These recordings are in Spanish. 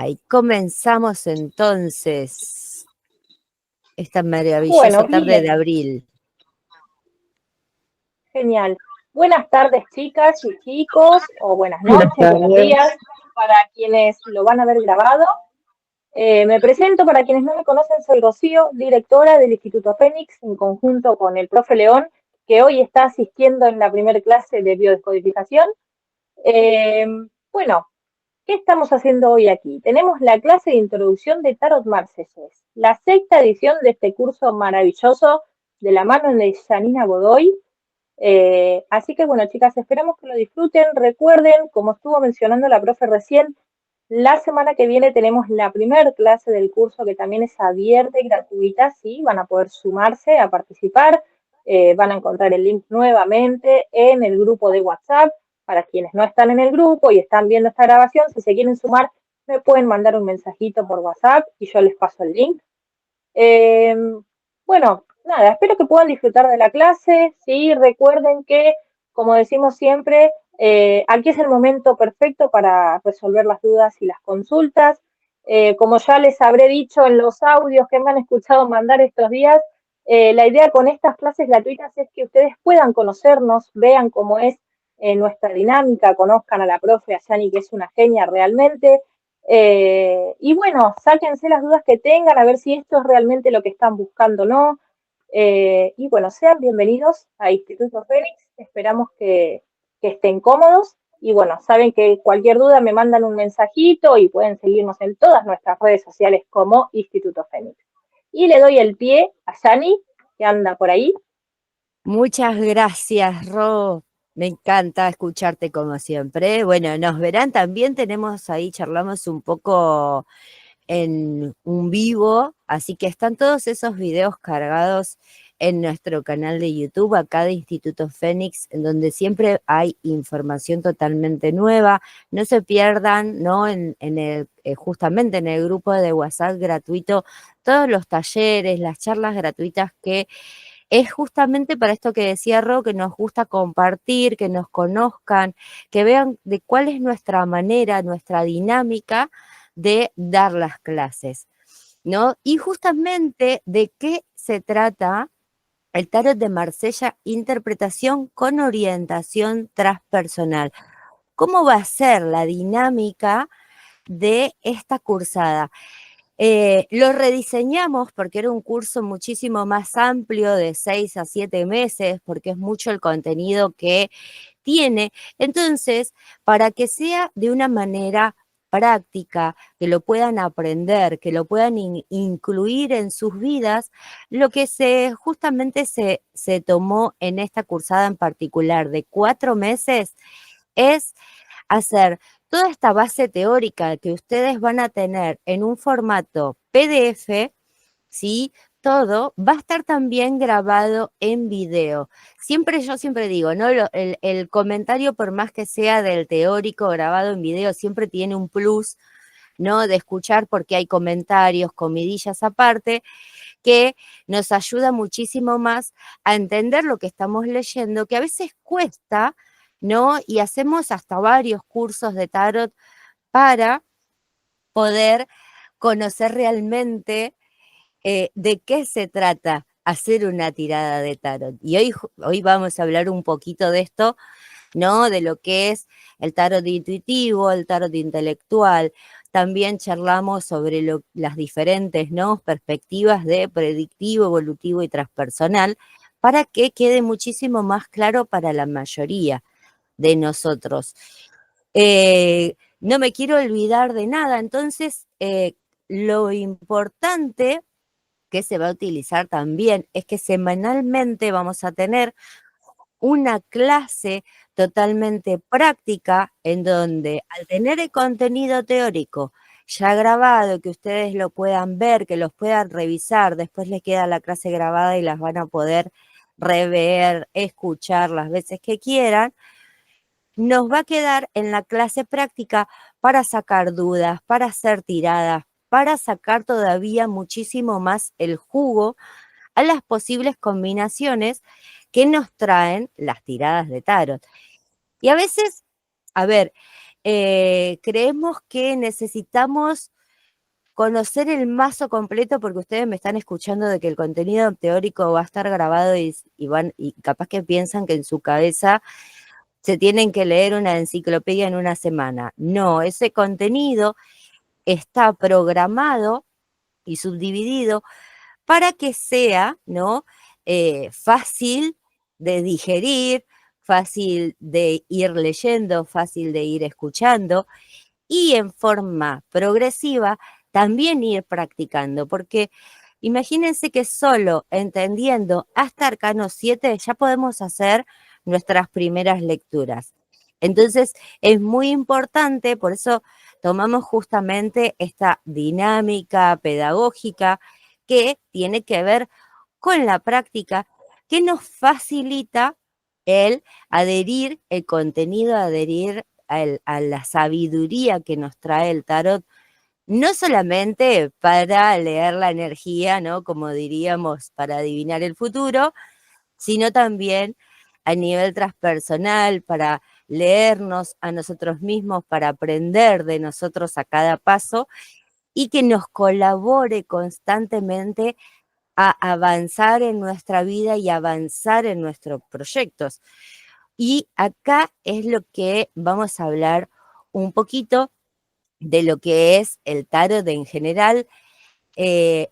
Ahí comenzamos entonces esta maravillosa Bueno, tarde de bien, abril. genial. Buenas tardes, chicas y chicos, o buenas Buenas noches, buenos tardes. días, para quienes lo van a ver grabado. Me presento, para quienes no me conocen, soy Rocío, directora del Instituto Fénix, en conjunto con el profe León, que hoy está asistiendo en la primera clase de biodescodificación. Eh, bueno, ¿qué estamos haciendo hoy aquí? Tenemos la clase de introducción de Tarot Marselles, la sexta edición de este curso maravilloso de la mano de Janina Godoy. Así que bueno, chicas, esperamos que lo disfruten. Recuerden, como estuvo mencionando la profe recién, la semana que viene tenemos la primera clase del curso que también es abierta y gratuita, ¿sí? Van a poder sumarse a participar. Van a encontrar el link nuevamente en el grupo de WhatsApp. Para quienes no están en el grupo y están viendo esta grabación, si se quieren sumar, me pueden mandar un mensajito por WhatsApp y yo les paso el link. Eh, bueno, nada, espero que puedan disfrutar de la clase, ¿sí? Recuerden que, como decimos siempre, aquí es el momento perfecto para resolver las dudas y las consultas. Como ya les habré dicho en los audios que me han escuchado mandar estos días, la idea con estas clases gratuitas es que ustedes puedan conocernos, vean cómo es nuestra dinámica, conozcan a la profe, a Yani, que es una genia realmente, y bueno, sáquense las dudas que tengan, a ver si esto es realmente lo que están buscando o no. Y bueno, sean bienvenidos a Instituto Fénix. Esperamos que estén cómodos. Y bueno, saben que cualquier duda me mandan un mensajito y pueden seguirnos en todas nuestras redes sociales como Instituto Fénix. Y le doy el pie a Yani, que anda por ahí. Muchas gracias, Ro. Me encanta escucharte como siempre. Bueno, nos verán también, tenemos ahí, charlamos un poco en un vivo, así que están todos esos videos cargados en nuestro canal de YouTube, acá de Instituto Fénix, en donde siempre hay información totalmente nueva. No se pierdan, ¿no? Justamente en el grupo de WhatsApp gratuito, todos los talleres, las charlas gratuitas que es justamente para esto que decía Ro, que nos gusta compartir, que nos conozcan, que vean de cuál es nuestra manera, nuestra dinámica de dar las clases, ¿no? Y justamente de qué se trata el tarot de Marsella, interpretación con orientación transpersonal. ¿Cómo va a ser la dinámica de esta cursada? Lo rediseñamos porque era un curso muchísimo más amplio, de 6 a 7 meses, porque es mucho el contenido que tiene. Entonces, para que sea de una manera práctica, que lo puedan aprender, que lo puedan incluir en sus vidas, lo que justamente se tomó en esta cursada en particular de 4 meses es hacer toda esta base teórica que ustedes van a tener en un formato PDF, ¿sí? Todo va a estar también grabado en video. Yo siempre digo, ¿no? El comentario, por más que sea del teórico grabado en video, siempre tiene un plus, ¿no? De escuchar porque hay comentarios, comidillas aparte, que nos ayuda muchísimo más a entender lo que estamos leyendo, que a veces cuesta, ¿no? Y hacemos hasta varios cursos de tarot para poder conocer realmente de qué se trata hacer una tirada de tarot. Y hoy vamos a hablar un poquito de esto, ¿no? De lo que es el tarot intuitivo, el tarot intelectual. También charlamos sobre las diferentes, ¿no? Perspectivas de predictivo, evolutivo y transpersonal, para que quede muchísimo más claro para la mayoría de nosotros. No me quiero olvidar de nada, entonces lo importante que se va a utilizar también es que semanalmente vamos a tener una clase totalmente práctica en donde, al tener el contenido teórico ya grabado, que ustedes lo puedan ver, que los puedan revisar, después les queda la clase grabada y las van a poder rever, escuchar las veces que quieran, nos va a quedar en la clase práctica para sacar dudas, para hacer tiradas, para sacar todavía muchísimo más el jugo a las posibles combinaciones que nos traen las tiradas de tarot. Y a veces, a ver, creemos que necesitamos conocer el mazo completo porque ustedes me están escuchando de que el contenido teórico va a estar grabado y capaz que piensan que en su cabeza se tienen que leer una enciclopedia en una semana. No, ese contenido está programado y subdividido para que sea, ¿no? Fácil de digerir, fácil de ir leyendo, fácil de ir escuchando y en forma progresiva también ir practicando, porque imagínense que solo entendiendo hasta Arcano 7 ya podemos hacer nuestras primeras lecturas. Entonces es muy importante, por eso tomamos justamente esta dinámica pedagógica que tiene que ver con la práctica, que nos facilita el adherir el contenido, adherir a la sabiduría que nos trae el tarot, no solamente para leer la energía, ¿no? Como diríamos, para adivinar el futuro, sino también a nivel transpersonal, para leernos a nosotros mismos, para aprender de nosotros a cada paso y que nos colabore constantemente a avanzar en nuestra vida y avanzar en nuestros proyectos. Y acá es lo que vamos a hablar un poquito de lo que es el tarot en general.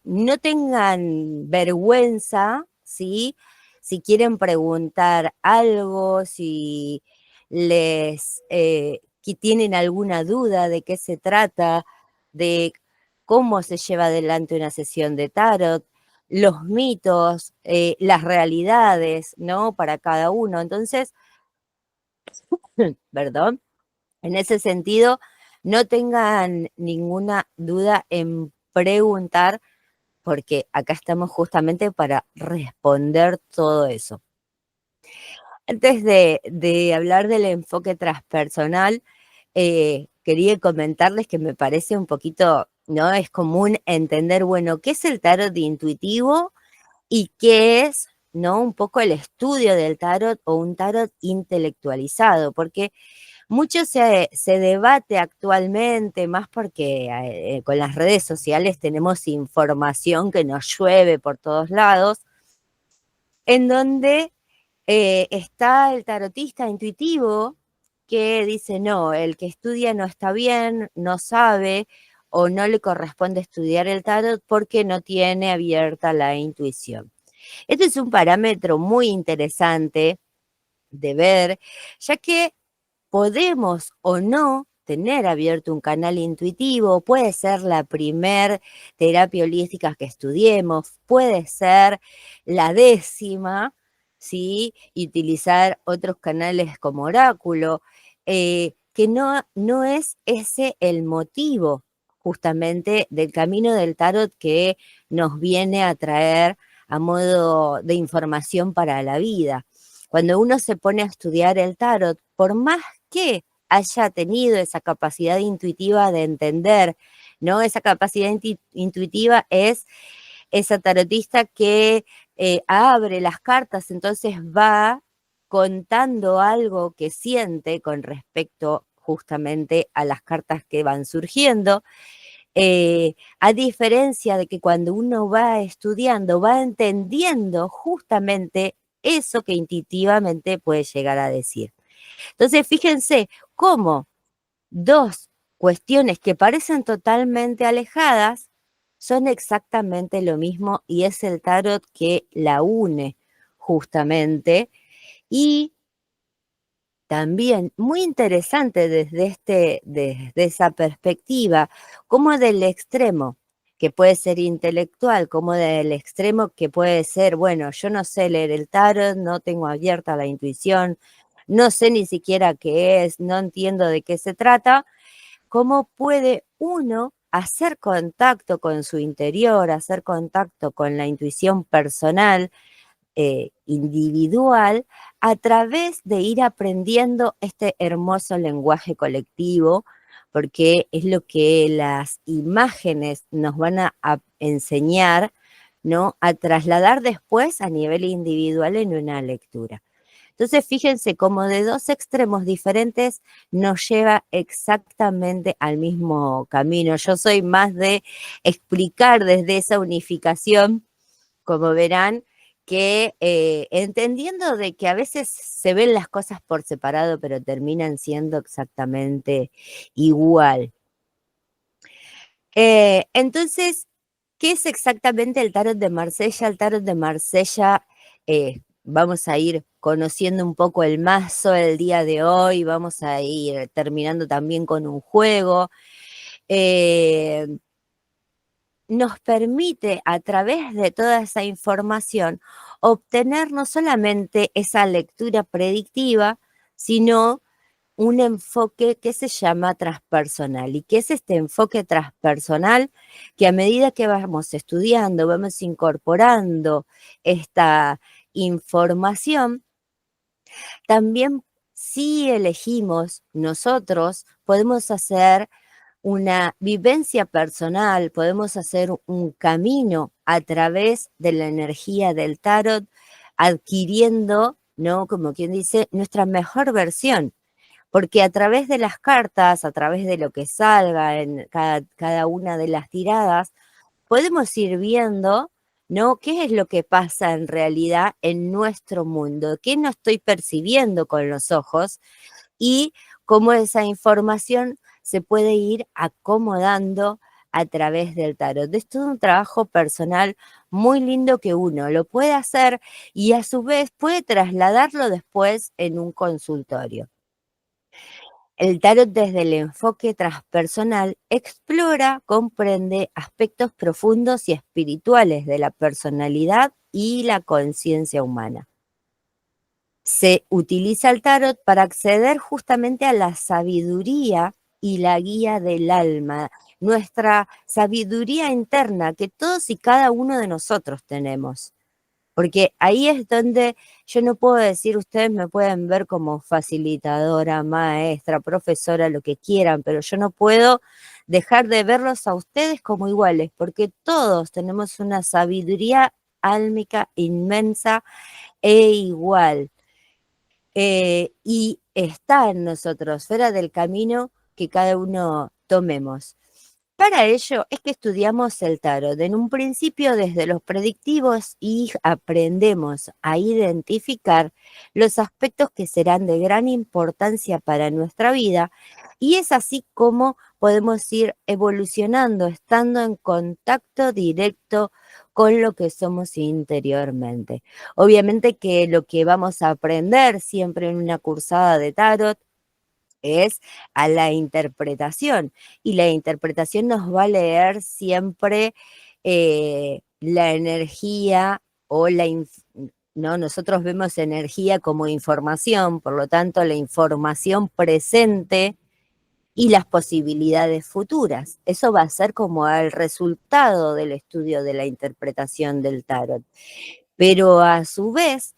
No tengan vergüenza, ¿sí? Si quieren preguntar algo, si que tienen alguna duda de qué se trata, de cómo se lleva adelante una sesión de tarot, los mitos, las realidades, ¿no? Para cada uno. Entonces, perdón, en ese sentido, no tengan ninguna duda en preguntar, porque acá estamos justamente para responder todo eso. Antes de hablar del enfoque transpersonal, quería comentarles que me parece un poquito, ¿no? Es común entender, bueno, ¿qué es el tarot intuitivo y qué es, ¿no? Un poco el estudio del tarot o un tarot intelectualizado, porque mucho se debate actualmente, más porque con las redes sociales tenemos información que nos llueve por todos lados, en donde está el tarotista intuitivo que dice, no, el que estudia no está bien, no sabe o no le corresponde estudiar el tarot porque no tiene abierta la intuición. Este es un parámetro muy interesante de ver, ya que podemos o no tener abierto un canal intuitivo, puede ser la primer terapia holística que estudiemos, puede ser la 10ª, ¿sí? Y utilizar otros canales como oráculo, que no es ese el motivo justamente del camino del tarot que nos viene a traer a modo de información para la vida. Cuando uno se pone a estudiar el tarot, por más que haya tenido esa capacidad intuitiva de entender, ¿no? Esa capacidad intuitiva es esa tarotista que abre las cartas, entonces va contando algo que siente con respecto justamente a las cartas que van surgiendo. A diferencia de que cuando uno va estudiando, va entendiendo justamente eso que intuitivamente puede llegar a decir. Entonces, fíjense cómo dos cuestiones que parecen totalmente alejadas son exactamente lo mismo y es el tarot que la une justamente. Y también muy interesante desde esa perspectiva, como del extremo que puede ser intelectual, como del extremo que puede ser, bueno, yo no sé leer el tarot, no tengo abierta la intuición, no sé ni siquiera qué es, no entiendo de qué se trata, cómo puede uno hacer contacto con su interior, hacer contacto con la intuición personal, individual, a través de ir aprendiendo este hermoso lenguaje colectivo, porque es lo que las imágenes nos van a enseñar, ¿no? A trasladar después a nivel individual en una lectura. Entonces, fíjense, como de dos extremos diferentes nos lleva exactamente al mismo camino. Yo soy más de explicar desde esa unificación, como verán, que entendiendo de que a veces se ven las cosas por separado, pero terminan siendo exactamente igual. Entonces, ¿qué es exactamente el tarot de Marsella? El tarot de Marsella, vamos a ir conociendo un poco el mazo el día de hoy, vamos a ir terminando también con un juego. Eh, Nos permite a través de toda esa información obtener no solamente esa lectura predictiva, sino un enfoque que se llama transpersonal. ¿Y qué es este enfoque transpersonal? Que a medida que vamos estudiando, vamos incorporando esta información, también si elegimos nosotros, podemos hacer una vivencia personal, podemos hacer un camino a través de la energía del tarot, adquiriendo, ¿no? Como quien dice, nuestra mejor versión. Porque a través de las cartas, a través de lo que salga en cada una de las tiradas, podemos ir viendo, ¿no? ¿Qué es lo que pasa en realidad en nuestro mundo? ¿Qué no estoy percibiendo con los ojos? Y cómo esa información se puede ir acomodando a través del tarot. Es todo un trabajo personal muy lindo que uno lo puede hacer y a su vez puede trasladarlo después en un consultorio. El tarot desde el enfoque transpersonal explora, comprende aspectos profundos y espirituales de la personalidad y la conciencia humana. Se utiliza el tarot para acceder justamente a la sabiduría y la guía del alma, nuestra sabiduría interna que todos y cada uno de nosotros tenemos. Porque ahí es donde yo no puedo decir, ustedes me pueden ver como facilitadora, maestra, profesora, lo que quieran, pero yo no puedo dejar de verlos a ustedes como iguales, porque todos tenemos una sabiduría álmica inmensa e igual. Y está en nosotros, fuera del camino que cada uno tomemos. Para ello es que estudiamos el tarot en un principio desde los predictivos y aprendemos a identificar los aspectos que serán de gran importancia para nuestra vida y es así como podemos ir evolucionando, estando en contacto directo con lo que somos interiormente. Obviamente que lo que vamos a aprender siempre en una cursada de tarot es a la interpretación. Y la interpretación nos va a leer siempre la energía o ¿no? Nosotros vemos energía como información, por lo tanto la información presente y las posibilidades futuras. Eso va a ser como el resultado del estudio de la interpretación del tarot. Pero a su vez,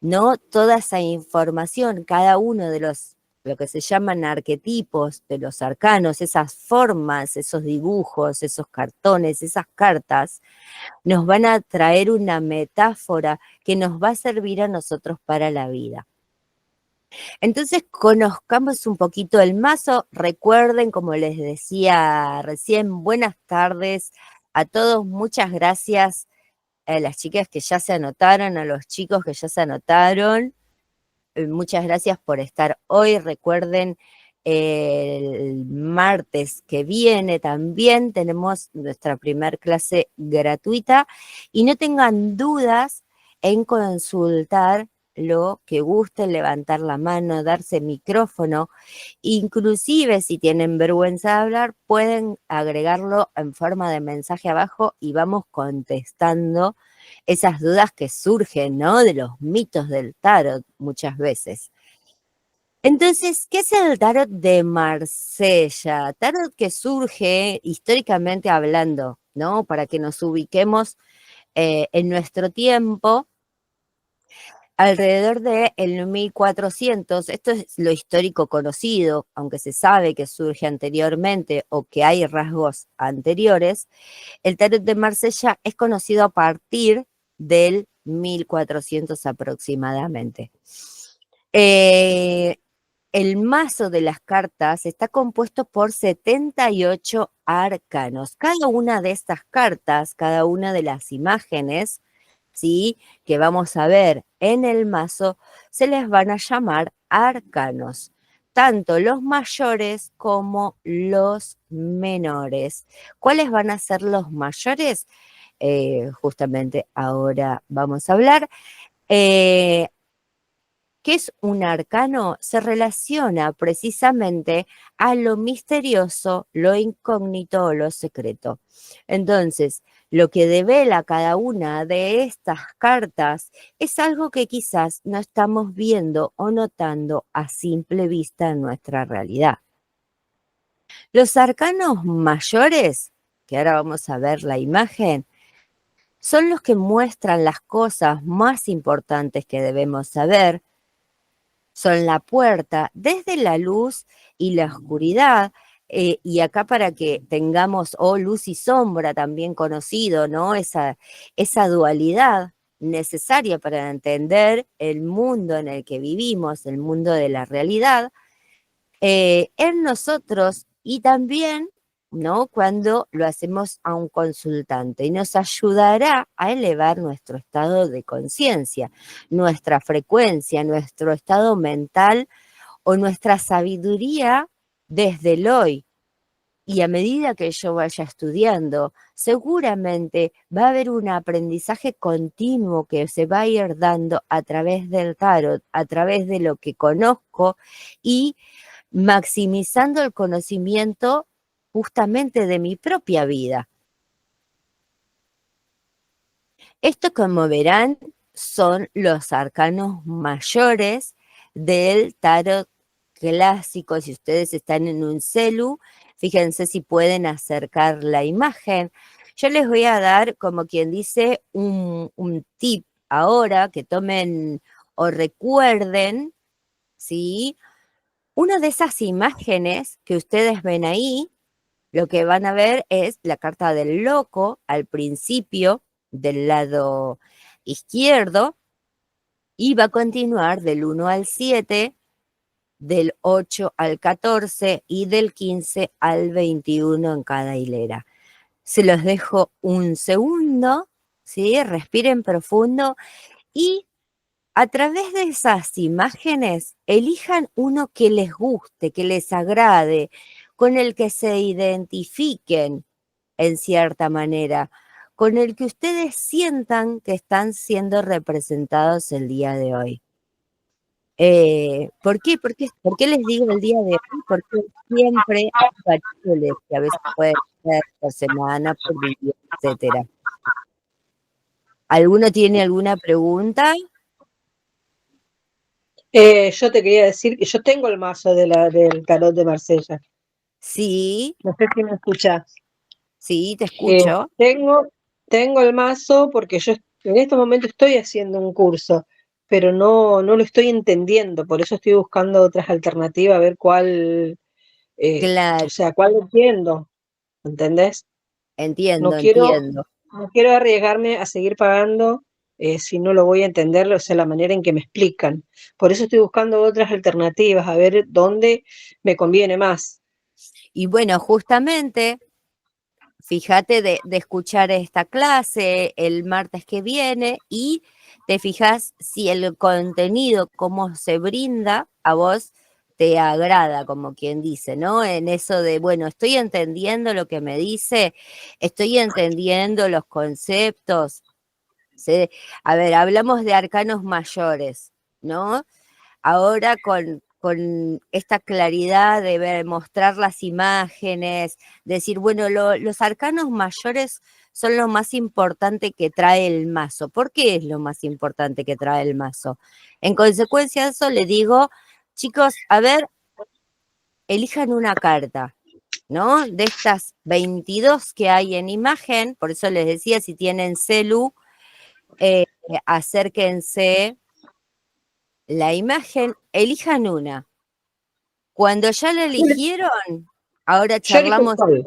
¿no? Toda esa información, cada uno de lo que se llaman arquetipos de los arcanos, esas formas, esos dibujos, esos cartones, esas cartas, nos van a traer una metáfora que nos va a servir a nosotros para la vida. Entonces, conozcamos un poquito el mazo. Recuerden, como les decía recién, buenas tardes a todos. Muchas gracias a las chicas que ya se anotaron, a los chicos que ya se anotaron. Muchas gracias por estar hoy. Recuerden, el martes que viene también tenemos nuestra primer clase gratuita y no tengan dudas en consultar lo que gusten, levantar la mano, darse micrófono. Inclusive si tienen vergüenza de hablar, pueden agregarlo en forma de mensaje abajo y vamos contestando esas dudas que surgen, ¿no? De los mitos del tarot muchas veces. Entonces, ¿qué es el tarot de Marsella? Tarot que surge históricamente hablando, ¿no? Para que nos ubiquemos en nuestro tiempo, alrededor de el 1400. Esto es lo histórico conocido, aunque se sabe que surge anteriormente o que hay rasgos anteriores. El tarot de Marsella es conocido a partir del 1400 aproximadamente. El mazo de las cartas está compuesto por 78 arcanos. Cada una de estas cartas, cada una de las imágenes, ¿sí?, que vamos a ver en el mazo, se les van a llamar arcanos, tanto los mayores como los menores. ¿Cuáles van a ser los mayores? Justamente ahora vamos a hablar. ¿Qué es un arcano? Se relaciona precisamente a lo misterioso, lo incógnito o lo secreto. Entonces, lo que devela cada una de estas cartas es algo que quizás no estamos viendo o notando a simple vista en nuestra realidad. Los arcanos mayores, que ahora vamos a ver la imagen, son los que muestran las cosas más importantes que debemos saber. Son la puerta desde la luz y la oscuridad, y acá para que tengamos, luz y sombra también conocido, ¿no? Esa dualidad necesaria para entender el mundo en el que vivimos, el mundo de la realidad, en nosotros y también, ¿no?, cuando lo hacemos a un consultante, y nos ayudará a elevar nuestro estado de conciencia, nuestra frecuencia, nuestro estado mental o nuestra sabiduría desde el hoy. Y a medida que yo vaya estudiando, seguramente va a haber un aprendizaje continuo que se va a ir dando a través del tarot, a través de lo que conozco y maximizando el conocimiento justamente de mi propia vida. Esto, como verán, son los arcanos mayores del tarot clásico. Si ustedes están en un celu, fíjense si pueden acercar la imagen. Yo les voy a dar, como quien dice, un tip ahora, que tomen o recuerden, ¿sí? Una de esas imágenes que ustedes ven ahí, lo que van a ver es la carta del loco al principio del lado izquierdo, y va a continuar del 1 al 7, del 8 al 14 y del 15 al 21 en cada hilera. Se los dejo un segundo, ¿sí? Respiren profundo y a través de esas imágenes elijan uno que les guste, que les agrade, con el que se identifiquen en cierta manera, con el que ustedes sientan que están siendo representados el día de hoy. ¿Por qué? ¿Por qué les digo el día de hoy? Porque siempre hay variables que a veces pueden ser por semana, por día, etcétera. ¿Alguno tiene alguna pregunta? Yo te quería decir que yo tengo el mazo del tarot de Marsella. Sí, No sé si me escuchás. sí, te escucho. Tengo el mazo porque yo en este momento estoy haciendo un curso, pero no lo estoy entendiendo, por eso estoy buscando otras alternativas, a ver cuál, Claro, cuál entiendo, ¿entendés? No entiendo, quiero, entiendo. no quiero arriesgarme a seguir pagando si no lo voy a entender, o sea, la manera en que me explican. Por eso estoy buscando otras alternativas, a ver dónde me conviene más. Y bueno, justamente, fíjate de escuchar esta clase el martes que viene y te fijas si el contenido, cómo se brinda, a vos te agrada, como quien dice, ¿no? En eso de, bueno, estoy entendiendo lo que me dice, estoy entendiendo los conceptos. ¿Sí? A ver, hablamos de arcanos mayores, ¿no? Ahora con esta claridad de ver, mostrar las imágenes, decir, bueno, los arcanos mayores son lo más importante que trae el mazo. ¿Por qué es lo más importante que trae el mazo? En consecuencia de eso, le digo, chicos, a ver, elijan una carta, ¿no? De estas 22 que hay en imagen, por eso les decía, si tienen celu, acérquense la imagen, elijan una. Cuando ya la eligieron, ahora Yo elijo charlamos. cuál.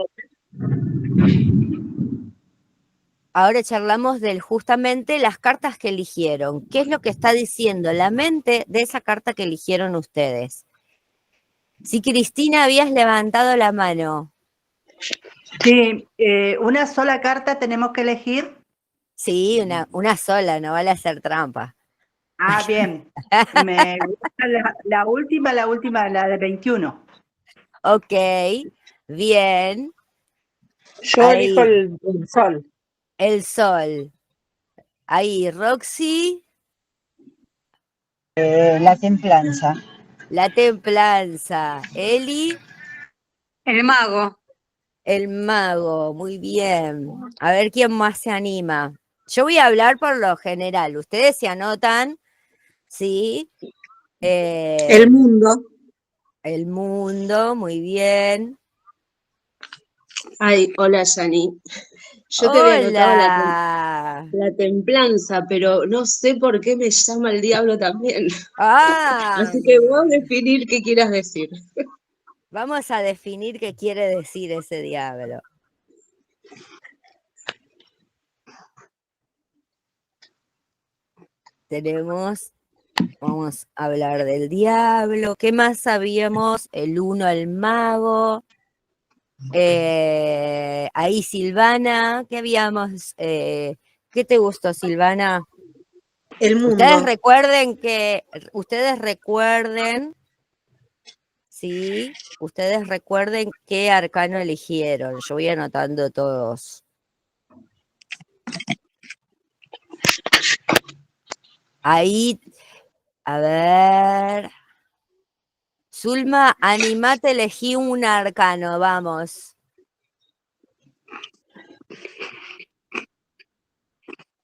ahora charlamos de justamente las cartas que eligieron. ¿Qué es lo que está diciendo la mente de esa carta que eligieron ustedes? Si Cristina habías levantado la mano. Sí, una sola carta tenemos que elegir. Sí, una sola, no vale hacer trampa. Ah, bien. Me gusta la última, la de 21. Ok, bien. Yo elijo Ahí, el sol. el sol. Ahí, Roxy, La templanza. la templanza. Eli, El mago. el mago. Muy bien. A ver quién más se anima. Yo voy a hablar por lo general. Ustedes se anotan, ¿sí? El mundo. El mundo, muy bien. Ay, hola, Yani. Yo te había anotado Hola. la templanza, pero no sé por qué me llama el diablo también. Ah, Así que vos definir qué quieras decir. vamos a definir qué quiere decir ese diablo. Vamos a hablar del diablo. ¿Qué más sabíamos? El uno, el mago. Ahí Silvana, ¿qué habíamos? ¿Qué te gustó, Silvana? El mundo. Ustedes recuerden, sí, ustedes recuerden qué arcano eligieron. Yo voy anotando todos. Ahí, a ver. Zulma, animate, elegí un arcano, vamos.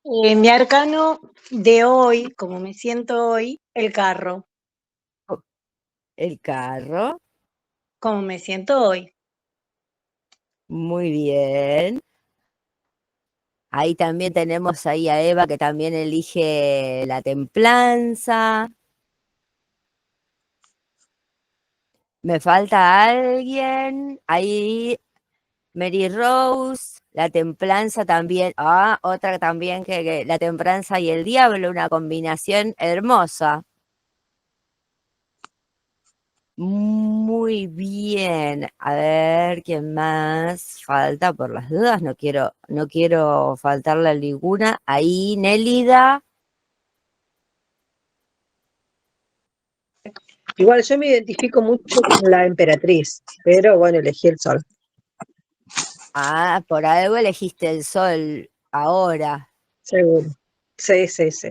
Mi arcano de hoy, como me siento hoy, el carro, El carro, como me siento hoy. muy bien. Ahí también tenemos ahí a Eva que también elige la templanza. Me falta alguien. Ahí Mary Rose, la templanza también. Ah, otra también que la templanza y el diablo, una combinación hermosa. Muy bien. A ver, ¿quién más falta? Por las dudas, no quiero faltarle a ninguna. Ahí, Nélida. Igual yo me identifico mucho con la emperatriz, pero bueno, elegí el sol. Ah, por algo elegiste el sol ahora. Seguro. Sí, sí, sí.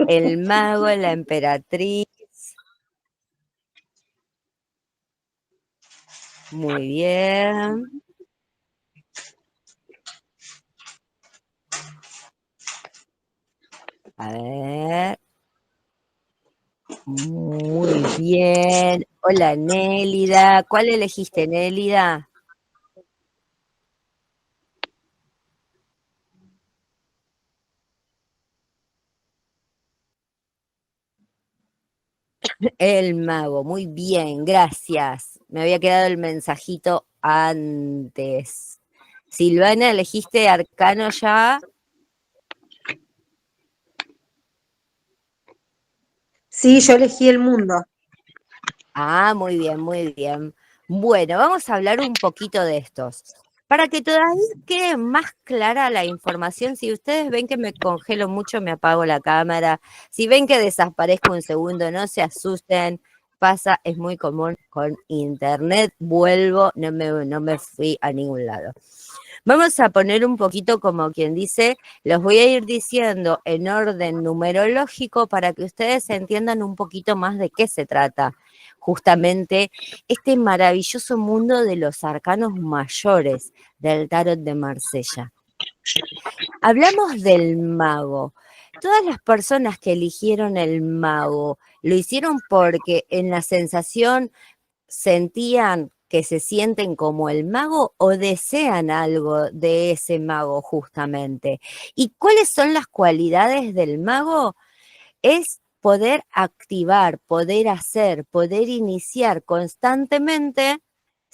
El mago, la emperatriz. Muy bien. A ver. Muy bien. Hola, Nélida. ¿Cuál elegiste, Nélida? El mago. Muy bien, gracias. Me había quedado el mensajito antes. Silvana, ¿elegiste arcano ya? Sí, yo elegí el mundo. Ah, muy bien, muy bien. Bueno, vamos a hablar un poquito de estos. Para que todavía quede más clara la información, si ustedes ven que me congelo mucho, me apago la cámara. Si ven que desaparezco un segundo, no se asusten. Pasa, es muy común con internet. Vuelvo, no me fui a ningún lado. Vamos a poner un poquito como quien dice, los voy a ir diciendo en orden numerológico para que ustedes entiendan un poquito más de qué se trata justamente este maravilloso mundo de los arcanos mayores del tarot de Marsella. Hablamos del mago. Todas las personas que eligieron el mago lo hicieron porque en la sensación sentían que se sienten como el mago o desean algo de ese mago justamente. ¿Y cuáles son las cualidades del mago? Es poder activar, poder hacer, poder iniciar constantemente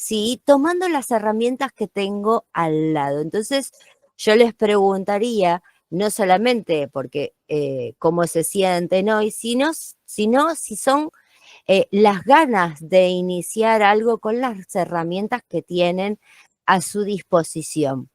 ¿sí? Tomando las herramientas que tengo al lado. Entonces, yo les preguntaría, no solamente porque cómo se sienten hoy, sino si son las ganas de iniciar algo con las herramientas que tienen a su disposición.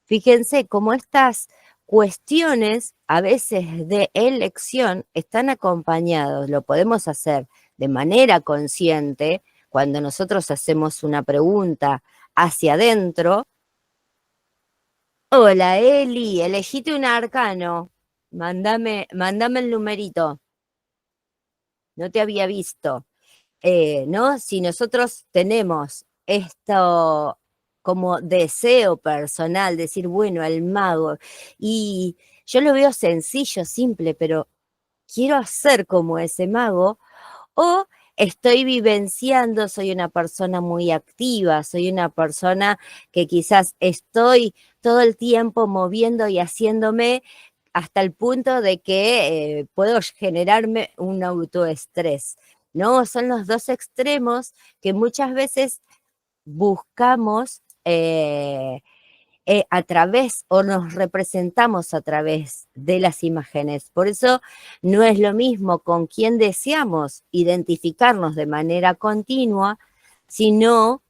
Fíjense cómo estas cuestiones a veces de elección están acompañados, lo podemos hacer de manera consciente cuando nosotros hacemos una pregunta hacia adentro. Hola Eli, elegite un arcano, mándame el numerito, no te había visto. ¿No? Si nosotros tenemos esto como deseo personal, decir, bueno, el mago, y yo lo veo sencillo, simple, pero quiero hacer como ese mago, o estoy vivenciando, soy una persona muy activa, soy una persona que quizás estoy todo el tiempo moviendo y haciéndome hasta el punto de que puedo generarme un autoestrés, ¿no? Son los dos extremos que muchas veces buscamos a través o nos representamos a través de las imágenes. Por eso no es lo mismo con quien deseamos identificarnos de manera continua, sino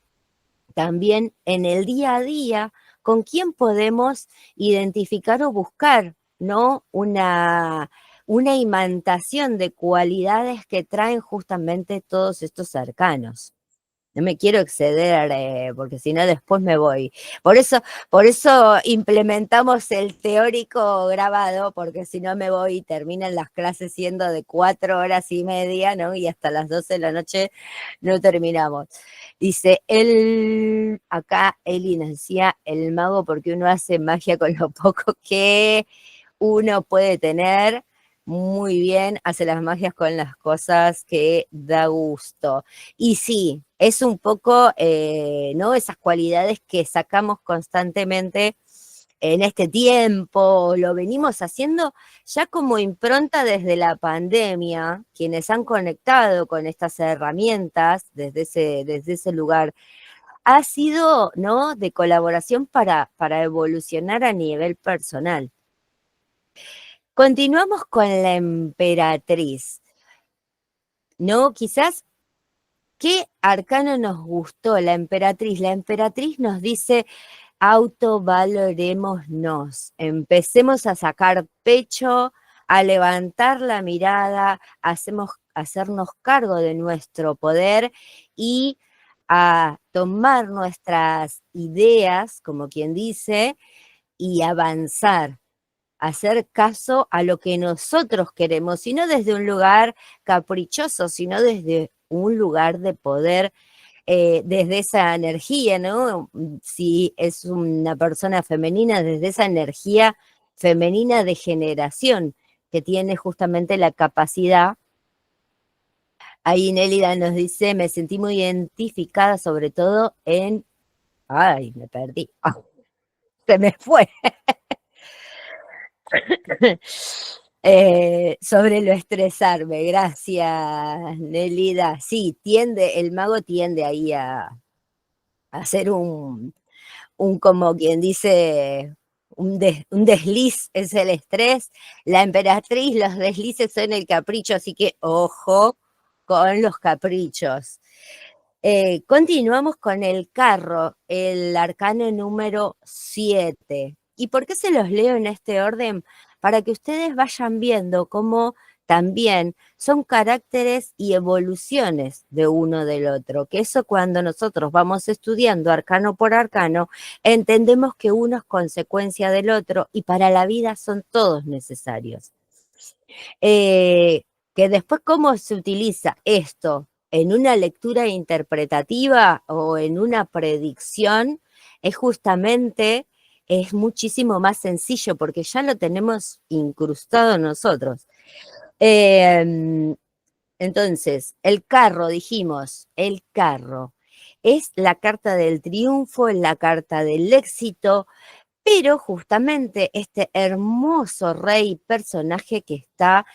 también en el día a día con quién podemos identificar o buscar, ¿no? Una imantación de cualidades que traen justamente todos estos arcanos. No me quiero exceder, porque si no después me voy. Por eso implementamos el teórico grabado, porque si no me voy y terminan las clases siendo de 4 horas y media, ¿no? Y hasta las 12 de la noche no terminamos. Dice, acá Eli nos decía, el mago, porque uno hace magia con lo poco que uno puede tener. Muy bien, hace las magias con las cosas que da gusto. Y sí, es un poco, ¿no? Esas cualidades que sacamos constantemente en este tiempo, lo venimos haciendo ya como impronta desde la pandemia, quienes han conectado con estas herramientas desde ese lugar, ha sido, ¿no? De colaboración para evolucionar a nivel personal. Continuamos con la emperatriz, ¿no? Quizás, ¿qué arcano nos gustó? La emperatriz. La emperatriz nos dice, autovalorémonos, empecemos a sacar pecho, a levantar la mirada, hacernos cargo de nuestro poder y a tomar nuestras ideas, como quien dice, y avanzar, hacer caso a lo que nosotros queremos, y no desde un lugar caprichoso, sino desde un lugar de poder, desde esa energía, ¿no? Si es una persona femenina, desde esa energía femenina de generación, que tiene justamente la capacidad. Ahí Nélida nos dice, me sentí muy identificada, sobre todo en... Ay, me perdí. Se me fue. Sobre lo estresarme, gracias Nelida. Sí, el mago tiende ahí a hacer como quien dice, un desliz es el estrés. La emperatriz, los deslices son el capricho, así que ojo con los caprichos. Continuamos con el carro, el arcano número 7. ¿Y por qué se los leo en este orden? Para que ustedes vayan viendo cómo también son caracteres y evoluciones de uno del otro, que eso cuando nosotros vamos estudiando arcano por arcano, entendemos que uno es consecuencia del otro y para la vida son todos necesarios. Que después cómo se utiliza esto en una lectura interpretativa o en una predicción es muchísimo más sencillo porque ya lo tenemos incrustado nosotros. Entonces, el carro, dijimos, el carro es la carta del triunfo, es la carta del éxito, Pero justamente este hermoso rey personaje que está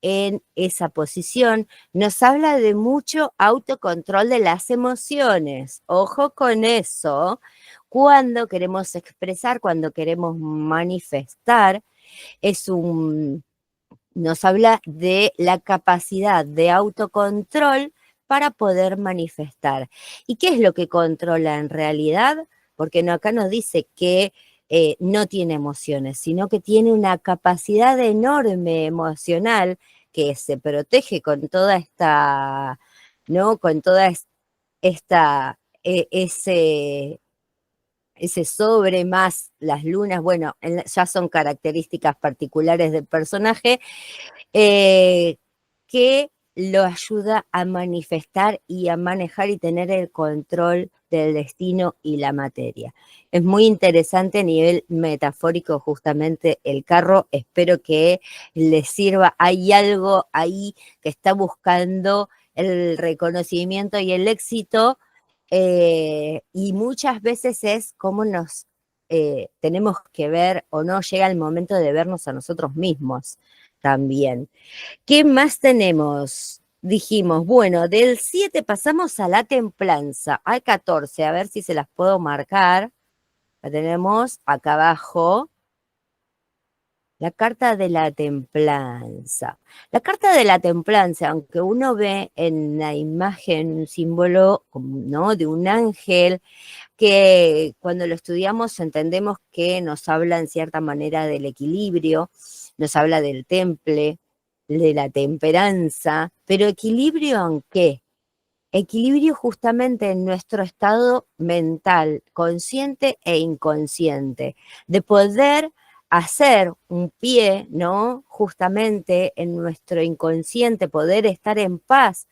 en esa posición nos habla de mucho autocontrol de las emociones. Ojo con eso, cuando queremos expresar, cuando queremos manifestar, nos habla de la capacidad de autocontrol para poder manifestar. ¿Y qué es lo que controla en realidad? Porque acá nos dice que no tiene emociones, sino que tiene una capacidad enorme emocional que se protege con toda esta, ¿no? Con toda esta, ese sobre más las lunas, bueno, ya son características particulares del personaje, eh, que lo ayuda a manifestar y a manejar y tener el control del destino y la materia. Es muy interesante a nivel metafórico justamente el carro, espero que les sirva. Hay algo ahí que está buscando el reconocimiento y el éxito, y muchas veces es cómo nos tenemos que ver o no llega el momento de vernos a nosotros mismos también. ¿Qué más tenemos? Dijimos, bueno, del 7 pasamos a la templanza, al 14, a ver si se las puedo marcar. La tenemos acá abajo. La carta de la templanza. La carta de la templanza, aunque uno ve en la imagen un símbolo, ¿no?, de un ángel, que cuando lo estudiamos entendemos que nos habla en cierta manera del equilibrio, nos habla del temple, de la temperanza, pero ¿equilibrio en qué? Equilibrio justamente en nuestro estado mental, consciente e inconsciente, de poder hacer un pie, ¿no? Justamente en nuestro inconsciente, poder estar en paz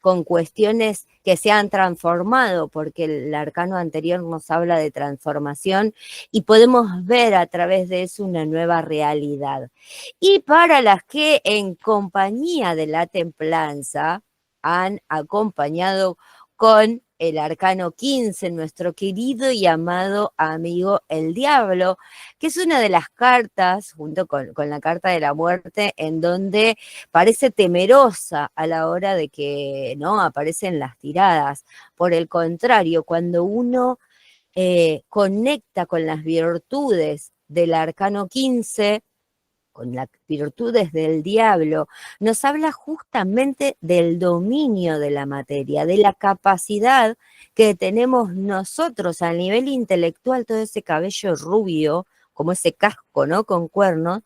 con cuestiones que se han transformado, porque el arcano anterior nos habla de transformación y podemos ver a través de eso una nueva realidad. Y para las que en compañía de la templanza han acompañado con el arcano 15, nuestro querido y amado amigo el diablo, que es una de las cartas, junto con la carta de la muerte, en donde parece temerosa a la hora de que no aparecen las tiradas. Por el contrario, cuando uno conecta con las virtudes del arcano 15, con las virtudes del diablo, nos habla justamente del dominio de la materia, de la capacidad que tenemos nosotros a nivel intelectual, todo ese cabello rubio, como ese casco, ¿no?, con cuernos,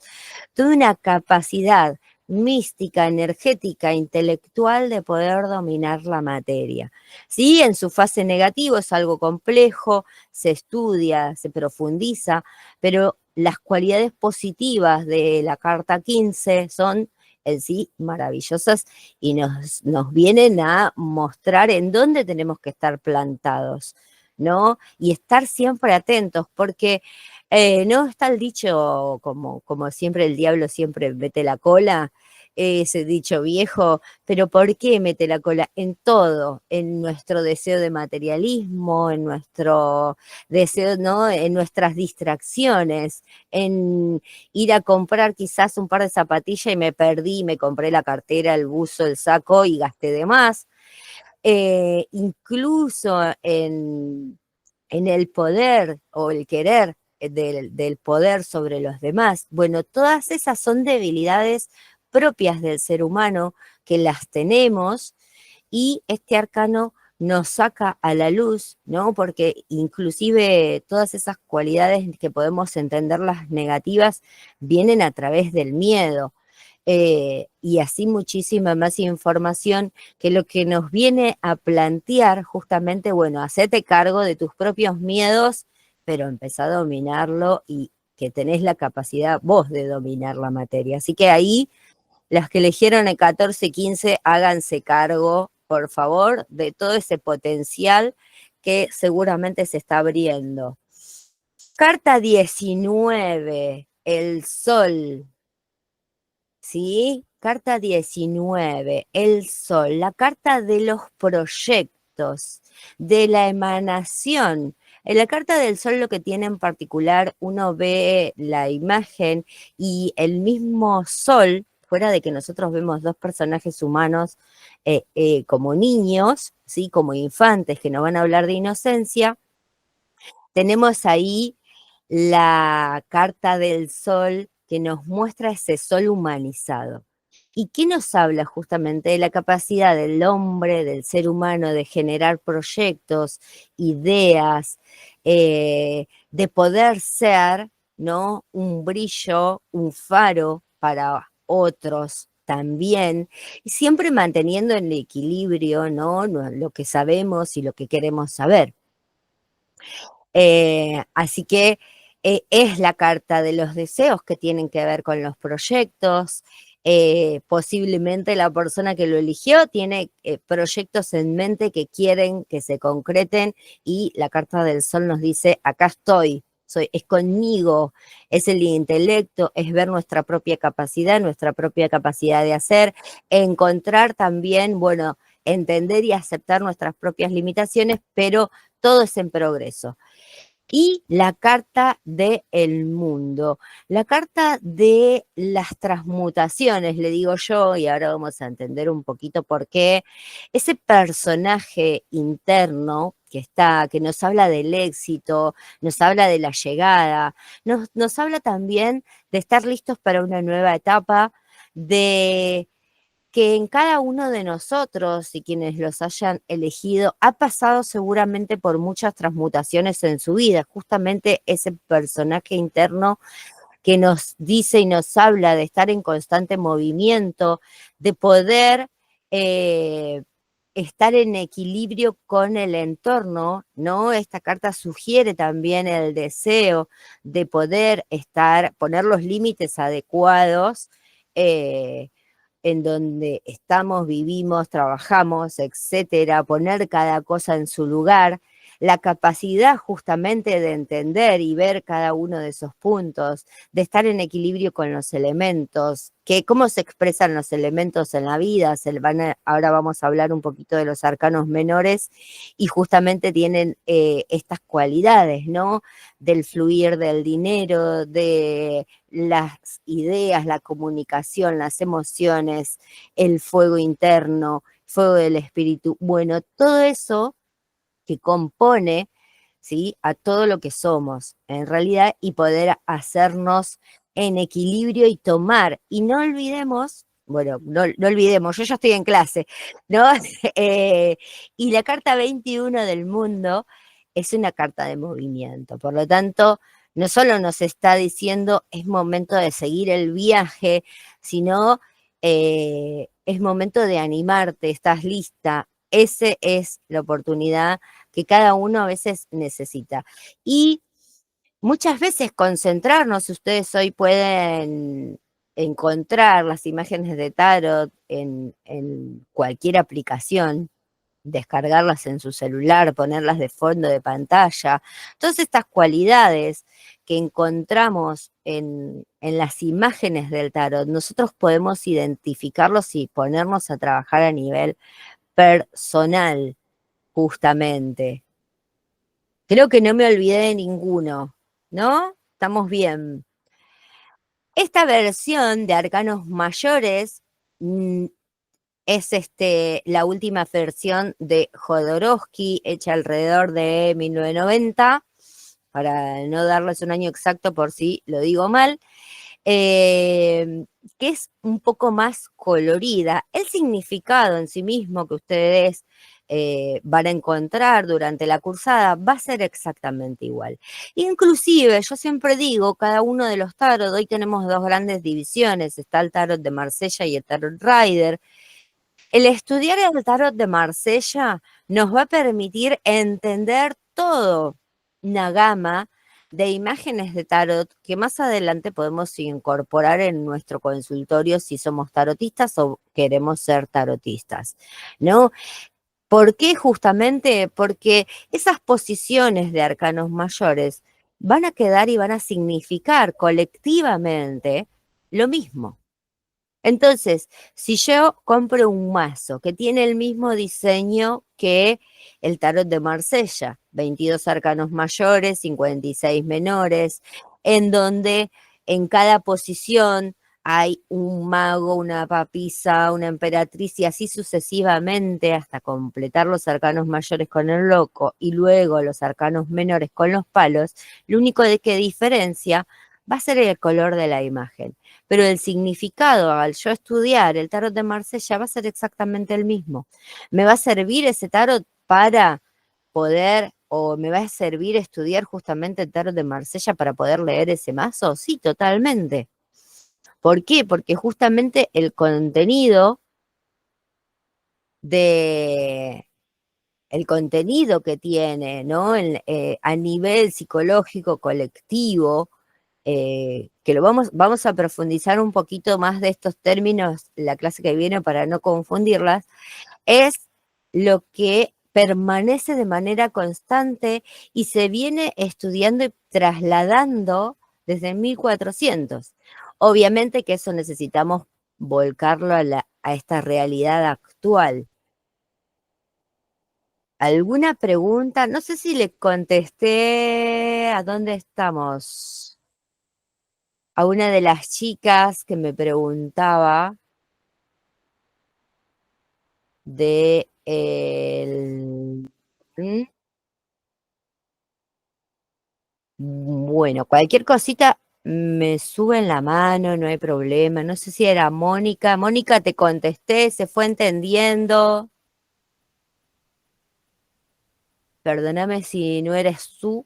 toda una capacidad mística, energética, intelectual de poder dominar la materia. Sí, en su fase negativa es algo complejo, se estudia, se profundiza, pero las cualidades positivas de la carta 15 son en sí maravillosas y nos vienen a mostrar en dónde tenemos que estar plantados, ¿no? Y estar siempre atentos, porque no está el dicho, como siempre el diablo siempre mete la cola, ese dicho viejo, pero ¿por qué mete la cola? En todo, en nuestro deseo de materialismo, en nuestro deseo, ¿no?, en nuestras distracciones, en ir a comprar quizás un par de zapatillas y me perdí, me compré la cartera, el buzo, el saco y gasté de más. Incluso en el poder o el querer del poder sobre los demás. Bueno, todas esas son debilidades propias del ser humano que las tenemos y este arcano nos saca a la luz, ¿no? Porque inclusive todas esas cualidades que podemos entender las negativas vienen a través del miedo. Y así muchísima más información que lo que nos viene a plantear justamente, bueno, hacete cargo de tus propios miedos, pero empezá a dominarlo y que tenés la capacidad vos de dominar la materia. Así que ahí, las que eligieron el 14-15, háganse cargo, por favor, de todo ese potencial que seguramente se está abriendo. Carta 19, el sol. ¿Sí? Carta 19, el sol, la carta de los proyectos, de la emanación En la carta del sol lo que tiene en particular, uno ve la imagen y el mismo sol, fuera de que nosotros vemos dos personajes humanos como niños, ¿sí? Como infantes que nos van a hablar de inocencia, tenemos ahí la carta del sol que nos muestra ese sol humanizado. ¿Y qué nos habla justamente de la capacidad del hombre, del ser humano, de generar proyectos, ideas, de poder ser, ¿no? Un brillo, un faro para otros también, y siempre manteniendo en el equilibrio, ¿no? Lo que sabemos y lo que queremos saber. Así que es la carta de los deseos que tienen que ver con los proyectos. Posiblemente la persona que lo eligió tiene proyectos en mente que quieren que se concreten y la carta del sol nos dice, acá estoy, es conmigo, es el intelecto, es ver nuestra propia capacidad de hacer, encontrar también, bueno, entender y aceptar nuestras propias limitaciones, pero todo es en progreso. Y la carta del mundo, la carta de las transmutaciones, le digo yo, y ahora vamos a entender un poquito por qué, ese personaje interno que está, que nos habla del éxito, nos habla de la llegada, nos habla también de estar listos para una nueva etapa, de que en cada uno de nosotros y quienes los hayan elegido ha pasado seguramente por muchas transmutaciones en su vida, justamente ese personaje interno que nos dice y nos habla de estar en constante movimiento, de poder estar en equilibrio con el entorno, ¿no? Esta carta sugiere también el deseo de poder poner los límites adecuados, en donde estamos, vivimos, trabajamos, etcétera, poner cada cosa en su lugar, la capacidad justamente de entender y ver cada uno de esos puntos, de estar en equilibrio con los elementos, que cómo se expresan los elementos en la vida, ahora vamos a hablar un poquito de los arcanos menores y justamente tienen estas cualidades, ¿no? Del fluir del dinero, de las ideas, la comunicación, las emociones, el fuego interno, fuego del espíritu. Bueno, todo eso que compone, ¿sí? A todo lo que somos en realidad y poder hacernos en equilibrio y tomar. Y no olvidemos, bueno, no olvidemos, yo ya estoy en clase, ¿no? Y la carta 21 del mundo es una carta de movimiento, por lo tanto, no solo nos está diciendo es momento de seguir el viaje, sino es momento de animarte, estás lista. Esa es la oportunidad que cada uno a veces necesita. Y muchas veces concentrarnos, ustedes hoy pueden encontrar las imágenes de tarot en cualquier aplicación, descargarlas en su celular, ponerlas de fondo de pantalla, todas estas cualidades que encontramos en las imágenes del tarot, nosotros podemos identificarlos y ponernos a trabajar a nivel personal, justamente. Creo que no me olvidé de ninguno, ¿no? Estamos bien. Esta versión de arcanos mayores es la última versión de Jodorowsky, hecha alrededor de 1990, para no darles un año exacto por si lo digo mal, que es un poco más colorida. El significado en sí mismo que ustedes van a encontrar durante la cursada va a ser exactamente igual. Inclusive, yo siempre digo, cada uno de los tarot, hoy tenemos dos grandes divisiones, está el tarot de Marsella y el tarot Rider. El estudiar el tarot de Marsella nos va a permitir entender todo una gama de imágenes de tarot que más adelante podemos incorporar en nuestro consultorio si somos tarotistas o queremos ser tarotistas, ¿no? ¿Por qué? Justamente porque esas posiciones de arcanos mayores van a quedar y van a significar colectivamente lo mismo. Entonces, si yo compro un mazo que tiene el mismo diseño que el tarot de Marsella, 22 arcanos mayores, 56 menores, en donde en cada posición hay un mago, una papisa, una emperatriz y así sucesivamente hasta completar los arcanos mayores con el loco y luego los arcanos menores con los palos, lo único de que diferencia va a ser el color de la imagen. Pero el significado al yo estudiar el tarot de Marsella va a ser exactamente el mismo. ¿Me va a servir ese tarot para poder, o me va a servir estudiar justamente el tarot de Marsella para poder leer ese mazo? Sí, totalmente. ¿Por qué? Porque justamente el contenido el contenido que tiene, ¿no? A nivel psicológico colectivo, que vamos a profundizar un poquito más de estos términos en la clase que viene para no confundirlas, es lo que permanece de manera constante y se viene estudiando y trasladando desde 1400. Obviamente que eso necesitamos volcarlo a esta realidad actual. ¿Alguna pregunta? No sé si le contesté a dónde estamos. A una de las chicas que me preguntaba de ¿Mm? Bueno, cualquier cosita me suben la mano, no hay problema. No sé si era Mónica. Mónica, te contesté, se fue entendiendo. Perdóname si no eres tú.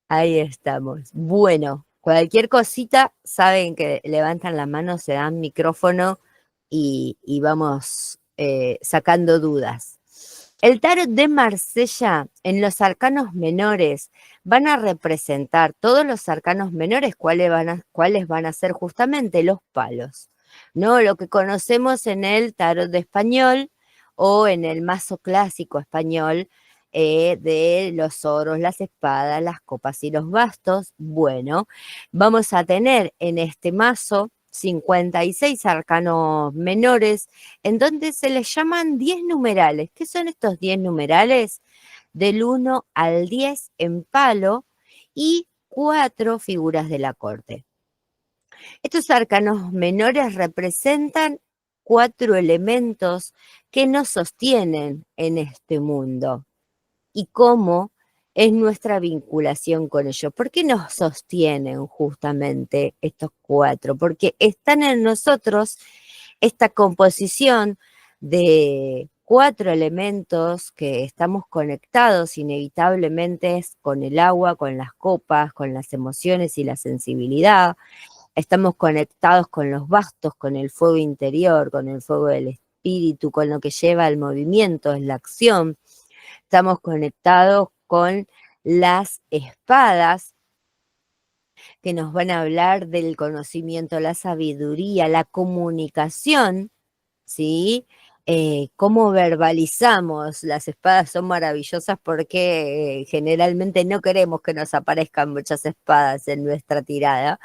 Ahí estamos. Bueno, cualquier cosita, saben que levantan la mano, se dan micrófono y vamos sacando dudas. El tarot de Marsella en los arcanos menores van a representar todos los arcanos menores, cuáles van a ser justamente los palos, ¿no? Lo que conocemos en el tarot de español o en el mazo clásico español, de los oros, las espadas, las copas y los bastos. Bueno, vamos a tener en este mazo 56 arcanos menores, en donde se les llaman 10 numerales. ¿Qué son estos 10 numerales? Del 1 al 10 en palo y 4 figuras de la corte. Estos arcanos menores representan 4 elementos que nos sostienen en este mundo y cómo es nuestra vinculación con ellos. ¿Por qué nos sostienen justamente estos 4? Porque están en nosotros esta composición de 4 elementos que estamos conectados inevitablemente con el agua, con las copas, con las emociones y la sensibilidad. Estamos conectados con los bastos, con el fuego interior, con el fuego del espíritu, con lo que lleva al movimiento, es la acción. Estamos conectados con las espadas que nos van a hablar del conocimiento, la sabiduría, la comunicación, ¿sí? Cómo verbalizamos. Las espadas son maravillosas porque generalmente no queremos que nos aparezcan muchas espadas en nuestra tirada.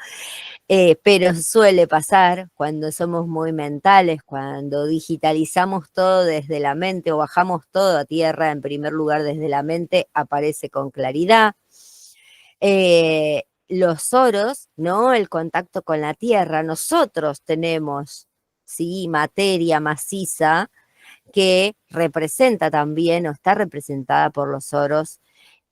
Pero suele pasar cuando somos muy mentales, cuando digitalizamos todo desde la mente o bajamos todo a tierra, en primer lugar desde la mente, aparece con claridad. Los oros, ¿no? El contacto con la tierra. Nosotros tenemos, ¿sí? Materia maciza que representa también o está representada por los oros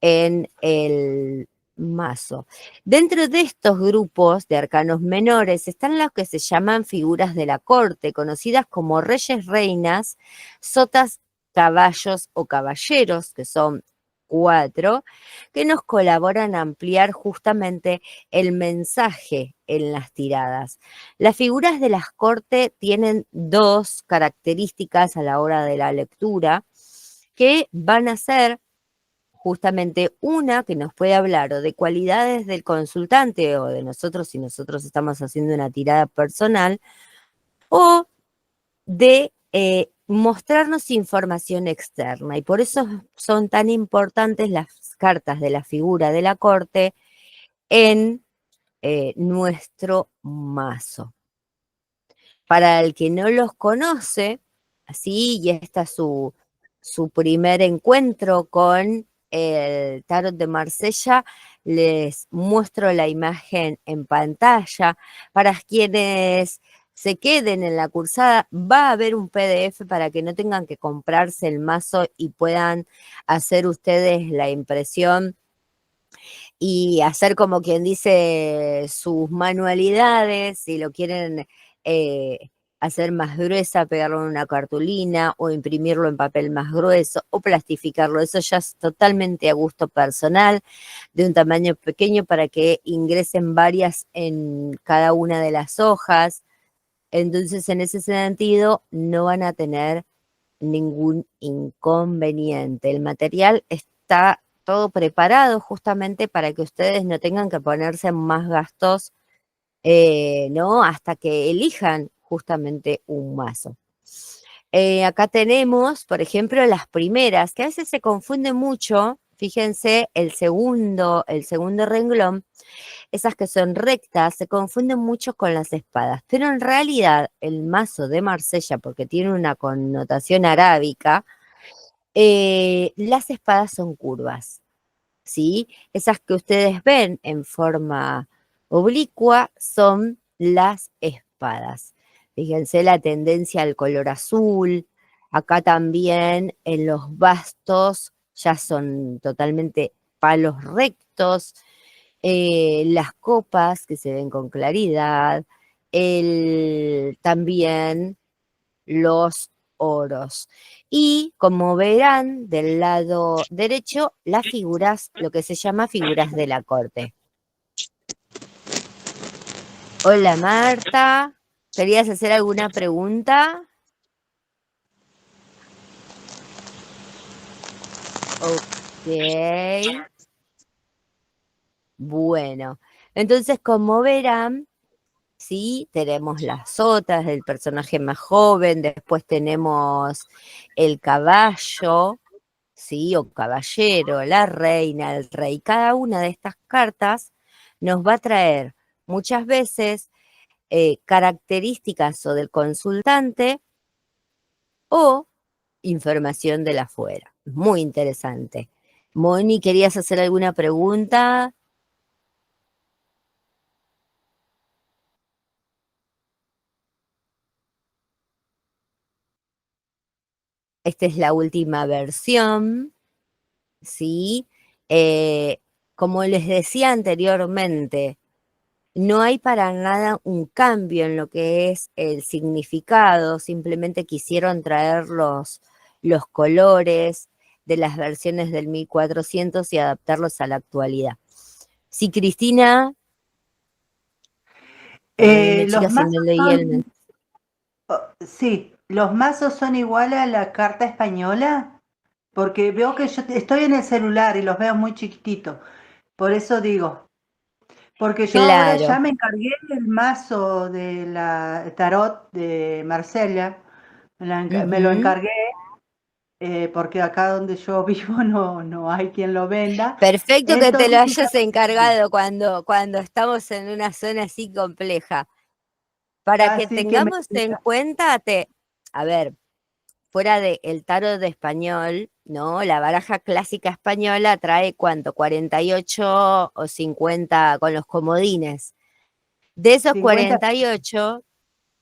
en el mazo. Dentro de estos grupos de arcanos menores están los que se llaman figuras de la corte, conocidas como reyes, reinas, sotas, caballos o caballeros, que son 4, que nos colaboran a ampliar justamente el mensaje en las tiradas. Las figuras de las cortes tienen 2 características a la hora de la lectura, que van a ser justamente una que nos puede hablar o de cualidades del consultante o de nosotros si nosotros estamos haciendo una tirada personal, o de mostrarnos información externa. Y por eso son tan importantes las cartas de la figura de la corte en nuestro mazo. Para el que no los conoce, así, y esta es su primer encuentro con el tarot de Marsella, les muestro la imagen en pantalla. Para quienes se queden en la cursada, va a haber un PDF para que no tengan que comprarse el mazo y puedan hacer ustedes la impresión y hacer, como quien dice, sus manualidades, si lo quieren hacer más gruesa, pegarlo en una cartulina o imprimirlo en papel más grueso o plastificarlo. Eso ya es totalmente a gusto personal, de un tamaño pequeño para que ingresen varias en cada una de las hojas. Entonces, en ese sentido, no van a tener ningún inconveniente. El material está todo preparado justamente para que ustedes no tengan que ponerse en más gastos, ¿no? Hasta que elijan justamente un mazo. Acá tenemos, por ejemplo, las primeras, que a veces se confunde mucho. Fíjense, el segundo renglón, esas que son rectas, se confunden mucho con las espadas, pero en realidad el mazo de Marsella, porque tiene una connotación arábica, las espadas son curvas, ¿sí? Esas que ustedes ven en forma oblicua son las espadas. Fíjense la tendencia al color azul. Acá también en los bastos ya son totalmente palos rectos. Las copas que se ven con claridad. También los oros. Y como verán del lado derecho, las figuras, lo que se llama figuras de la corte. Hola Marta, ¿querías hacer alguna pregunta? Ok. Bueno, entonces como verán, sí, tenemos las otras del personaje más joven, después tenemos el caballo, sí, o caballero, la reina, el rey. Cada una de estas cartas nos va a traer muchas veces características o del consultante o información de la afuera. Muy interesante. Moni, ¿querías hacer alguna pregunta? Esta es la última versión, ¿sí? Como les decía anteriormente, no hay para nada un cambio en lo que es el significado, simplemente quisieron traer los colores de las versiones del 1400 y adaptarlos a la actualidad. Sí, Cristina, perdónenme Los chicas si no mazos leí el son, sí, los mazos son iguales a la carta española, porque veo que yo estoy en el celular y los veo muy chiquititos. Por eso digo, porque yo ahora ya Claro. me encargué del mazo de la tarot de Marsella, me lo Ujú. encargué porque acá donde yo vivo no hay quien lo venda. Perfecto que te lo Entonces, hayas encargado cuando estamos en una zona así compleja. Para que así que me... tengamos en cuenta, a ver, fuera del tarot de español, ¿no? La baraja clásica española trae ¿cuánto? 48 o 50 con los comodines. De esos 50... 48,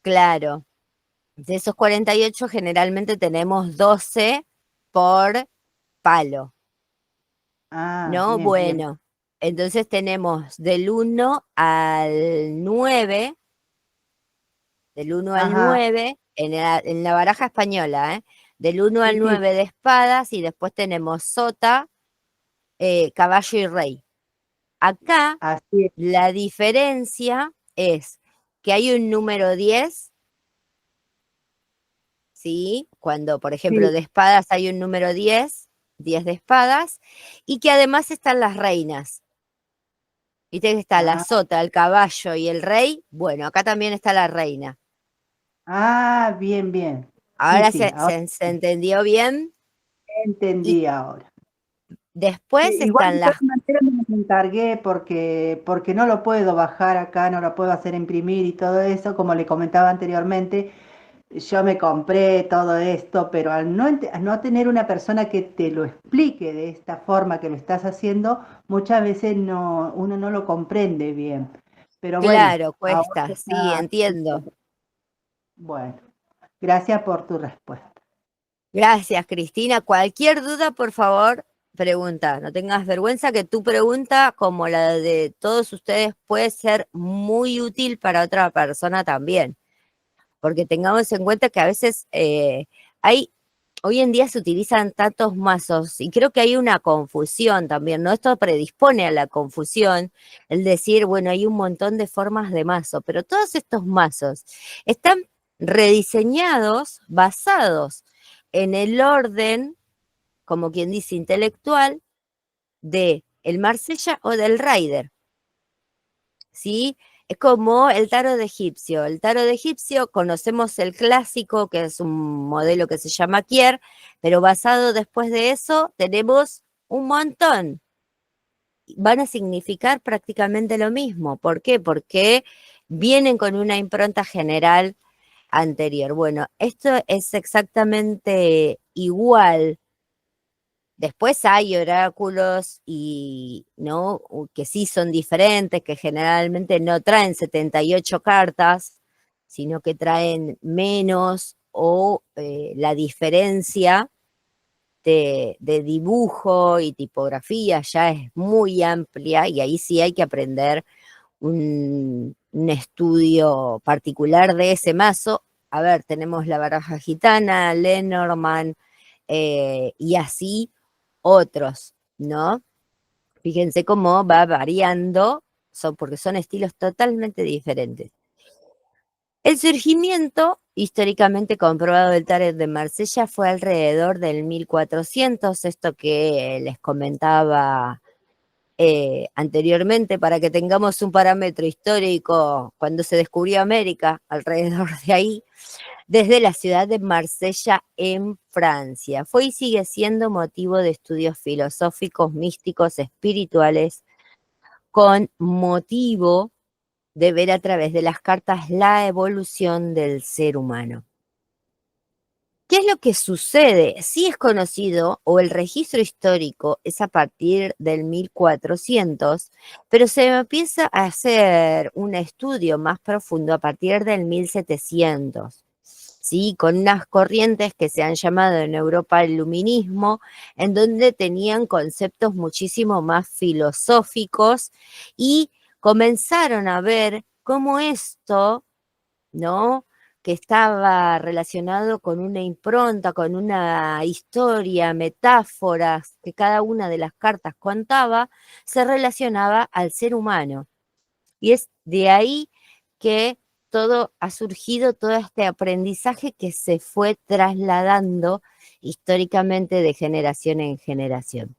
claro, de esos 48 generalmente tenemos 12 por palo, Ah, ¿no? bien, bien. Bueno, entonces tenemos del 1 al 9, del 1 al Ajá, 9 en la baraja española, ¿eh? Del 1 sí, al sí, 9 de espadas y después tenemos sota, caballo y rey. Acá así es. la diferencia es que hay un número 10, ¿sí? Cuando, por ejemplo, Sí, de espadas hay un número 10, 10 de espadas, y que además están las reinas. Viste que está la ah, sota, el caballo y el rey. Bueno, acá también está la reina. ah, bien, bien. Sí, Ahora sí, se, ahora se, se entendió bien. Y entendí ahora. Después Igual de están todas las... maneras me encargué porque no lo puedo bajar acá, no lo puedo hacer imprimir y todo eso, como le comentaba anteriormente. Yo me compré todo esto, pero al no tener una persona que te lo explique de esta forma que lo estás haciendo, muchas veces uno no lo comprende bien. Pero bueno, Claro, ahora cuesta, sí, está. entiendo. Bueno, gracias por tu respuesta. Gracias, Cristina. Cualquier duda, por favor, pregunta. No tengas vergüenza que tu pregunta, como la de todos ustedes, puede ser muy útil para otra persona también. Porque tengamos en cuenta que a veces hoy en día se utilizan tantos mazos y creo que hay una confusión también, ¿no? Esto predispone a la confusión, el decir, bueno, hay un montón de formas de mazo, pero todos estos mazos están rediseñados, basados en el orden, como quien dice, intelectual, de el Marsella o del Rider. ¿Sí? Es como el tarot egipcio. El tarot egipcio conocemos el clásico, que es un modelo que se llama Kier, pero basado después de eso tenemos un montón. Van a significar prácticamente lo mismo. ¿Por qué? Porque vienen con una impronta general anterior. Bueno, esto es exactamente igual. Después hay oráculos y no que sí son diferentes, que generalmente no traen 78 cartas, sino que traen menos o la diferencia de dibujo y tipografía ya es muy amplia y ahí sí hay que aprender un estudio particular de ese mazo. A ver, tenemos la baraja gitana, Lenormand y así otros, ¿no? Fíjense cómo va variando, porque son estilos totalmente diferentes. El surgimiento históricamente comprobado del tarot de Marsella fue alrededor del 1400, esto que les comentaba anteriormente, para que tengamos un parámetro histórico cuando se descubrió América, alrededor de ahí, desde la ciudad de Marsella en Francia. Fue y sigue siendo motivo de estudios filosóficos, místicos, espirituales, con motivo de ver a través de las cartas la evolución del ser humano. ¿Qué es lo que sucede? Sí es conocido, o el registro histórico es a partir del 1400, pero se empieza a hacer un estudio más profundo a partir del 1700. ¿Sí? Con unas corrientes que se han llamado en Europa el luminismo, en donde tenían conceptos muchísimo más filosóficos y comenzaron a ver cómo esto, ¿no? Que estaba relacionado con una impronta, con una historia, metáforas que cada una de las cartas contaba, se relacionaba al ser humano. Y es de ahí que todo ha surgido, todo este aprendizaje que se fue trasladando históricamente de generación en generación.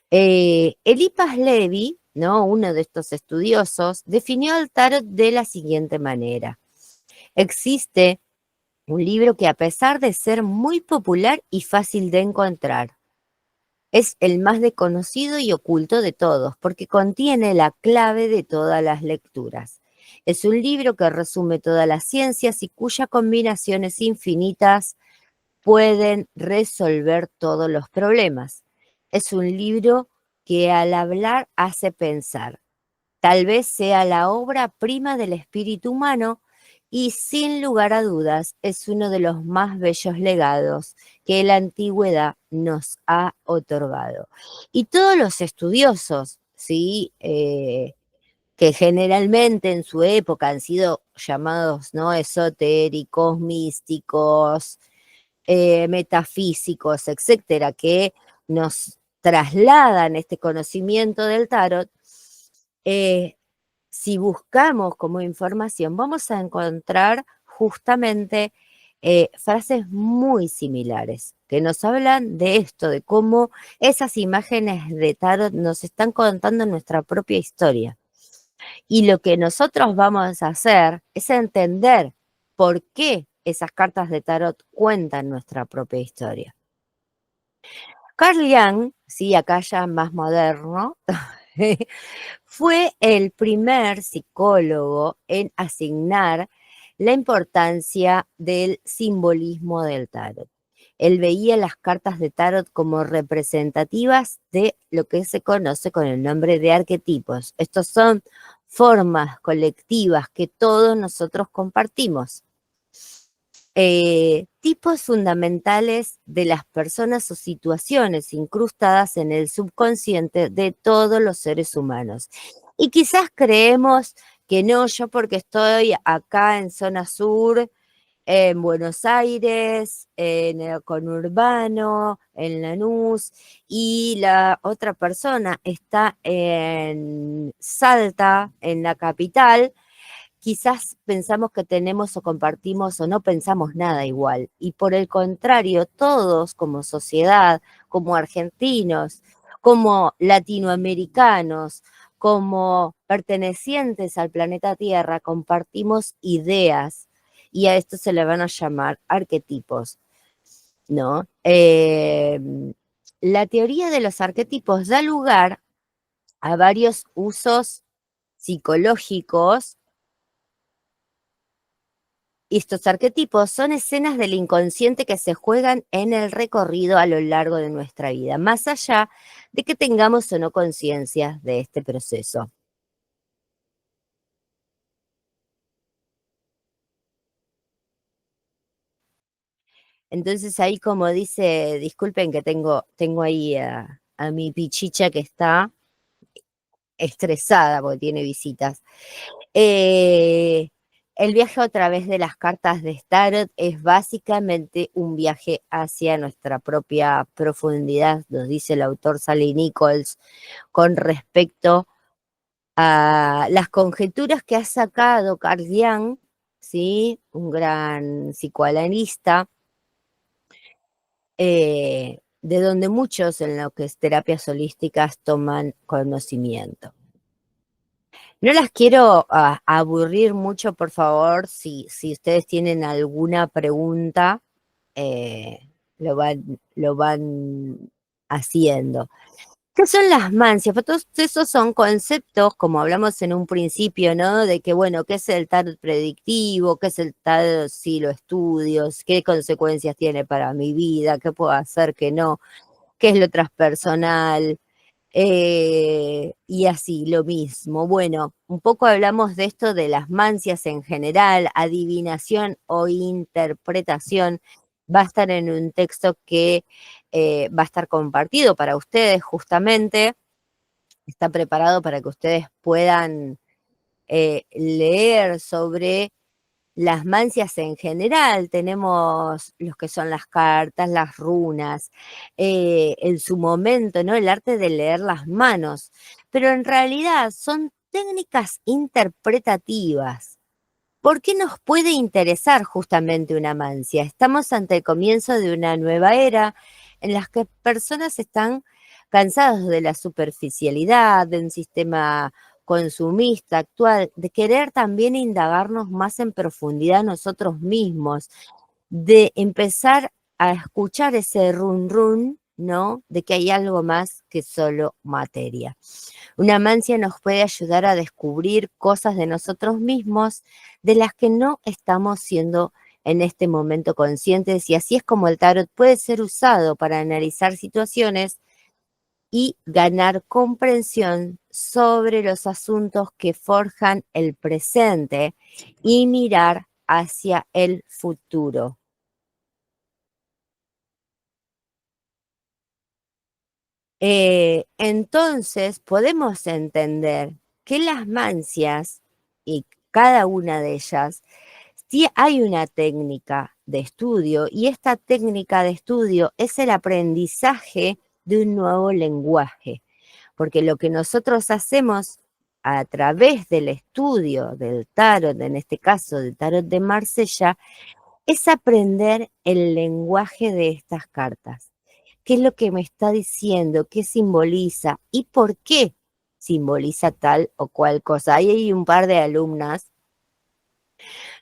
Eliphas Levi, ¿no? Uno de estos estudiosos, definió al tarot de la siguiente manera. Existe un libro que a pesar de ser muy popular y fácil de encontrar, es el más desconocido y oculto de todos, porque contiene la clave de todas las lecturas. Es un libro que resume todas las ciencias y cuyas combinaciones infinitas pueden resolver todos los problemas. Es un libro que al hablar hace pensar. Tal vez sea la obra prima del espíritu humano y sin lugar a dudas es uno de los más bellos legados que la antigüedad nos ha otorgado. Y todos los estudiosos, ¿sí? Que generalmente en su época han sido llamados, ¿no? Esotéricos, místicos, metafísicos, etcétera, que nos trasladan este conocimiento del tarot, si buscamos como información, vamos a encontrar justamente frases muy similares que nos hablan de esto, de cómo esas imágenes de tarot nos están contando nuestra propia historia. Y lo que nosotros vamos a hacer es entender por qué esas cartas de tarot cuentan nuestra propia historia. Carl Jung, sí, acá ya más moderno, fue el primer psicólogo en asignar la importancia del simbolismo del tarot. Él veía las cartas de tarot como representativas de lo que se conoce con el nombre de arquetipos. Estos son formas colectivas que todos nosotros compartimos. Tipos fundamentales de las personas o situaciones incrustadas en el subconsciente de todos los seres humanos. Y quizás creemos que no, yo porque estoy acá en zona sur, en Buenos Aires, en el conurbano, en Lanús, y la otra persona está en Salta, en la capital. Quizás pensamos que tenemos o compartimos o no pensamos nada igual. Y por el contrario, todos como sociedad, como argentinos, como latinoamericanos, como pertenecientes al planeta Tierra, compartimos ideas y a esto se le van a llamar arquetipos, ¿no? La teoría de los arquetipos da lugar a varios usos psicológicos. Estos arquetipos son escenas del inconsciente que se juegan en el recorrido a lo largo de nuestra vida, más allá de que tengamos o no conciencia de este proceso. Entonces ahí como dice, disculpen que tengo ahí a mi pichicha que está estresada porque tiene visitas. Eh, el viaje a través de las cartas de Tarot es básicamente un viaje hacia nuestra propia profundidad, nos dice el autor Sally Nichols, con respecto a las conjeturas que ha sacado Carl Jung, ¿sí? Un gran psicoanalista, de donde muchos en lo que es terapias holísticas toman conocimiento. No las quiero aburrir mucho, por favor. Si ustedes tienen alguna pregunta, eh, lo van haciendo. ¿Qué son las mancias? Pues todos esos son conceptos, como hablamos en un principio, ¿no? De que, bueno, ¿qué es el tarot predictivo? ¿Qué es el tarot si lo estudio? ¿Qué consecuencias tiene para mi vida? ¿Qué puedo hacer que no? ¿Qué es lo transpersonal? Y así, lo mismo. Bueno, un poco hablamos de esto de las mancias en general, adivinación o interpretación. Va a estar en un texto que va a estar compartido para ustedes justamente. Está preparado para que ustedes puedan leer sobre las mancias en general. Tenemos los que son las cartas, las runas, en su momento, ¿no? El arte de leer las manos, pero en realidad son técnicas interpretativas. ¿Por qué nos puede interesar justamente una mancia? Estamos ante el comienzo de una nueva era en la que personas están cansadas de la superficialidad, de un sistema consumista actual, de querer también indagarnos más en profundidad nosotros mismos, de empezar a escuchar ese run run, ¿no? De que hay algo más que solo materia. Una mancia nos puede ayudar a descubrir cosas de nosotros mismos de las que no estamos siendo en este momento conscientes, y así es como el tarot puede ser usado para analizar situaciones y ganar comprensión sobre los asuntos que forjan el presente y mirar hacia el futuro. Entonces podemos entender que las mancias, y cada una de ellas, sí hay una técnica de estudio, y esta técnica de estudio es el aprendizaje de un nuevo lenguaje, porque lo que nosotros hacemos a través del estudio del tarot, en este caso del tarot de Marsella, es aprender el lenguaje de estas cartas. ¿Qué es lo que me está diciendo? ¿Qué simboliza? ¿Y por qué simboliza tal o cual cosa? Ahí hay un par de alumnas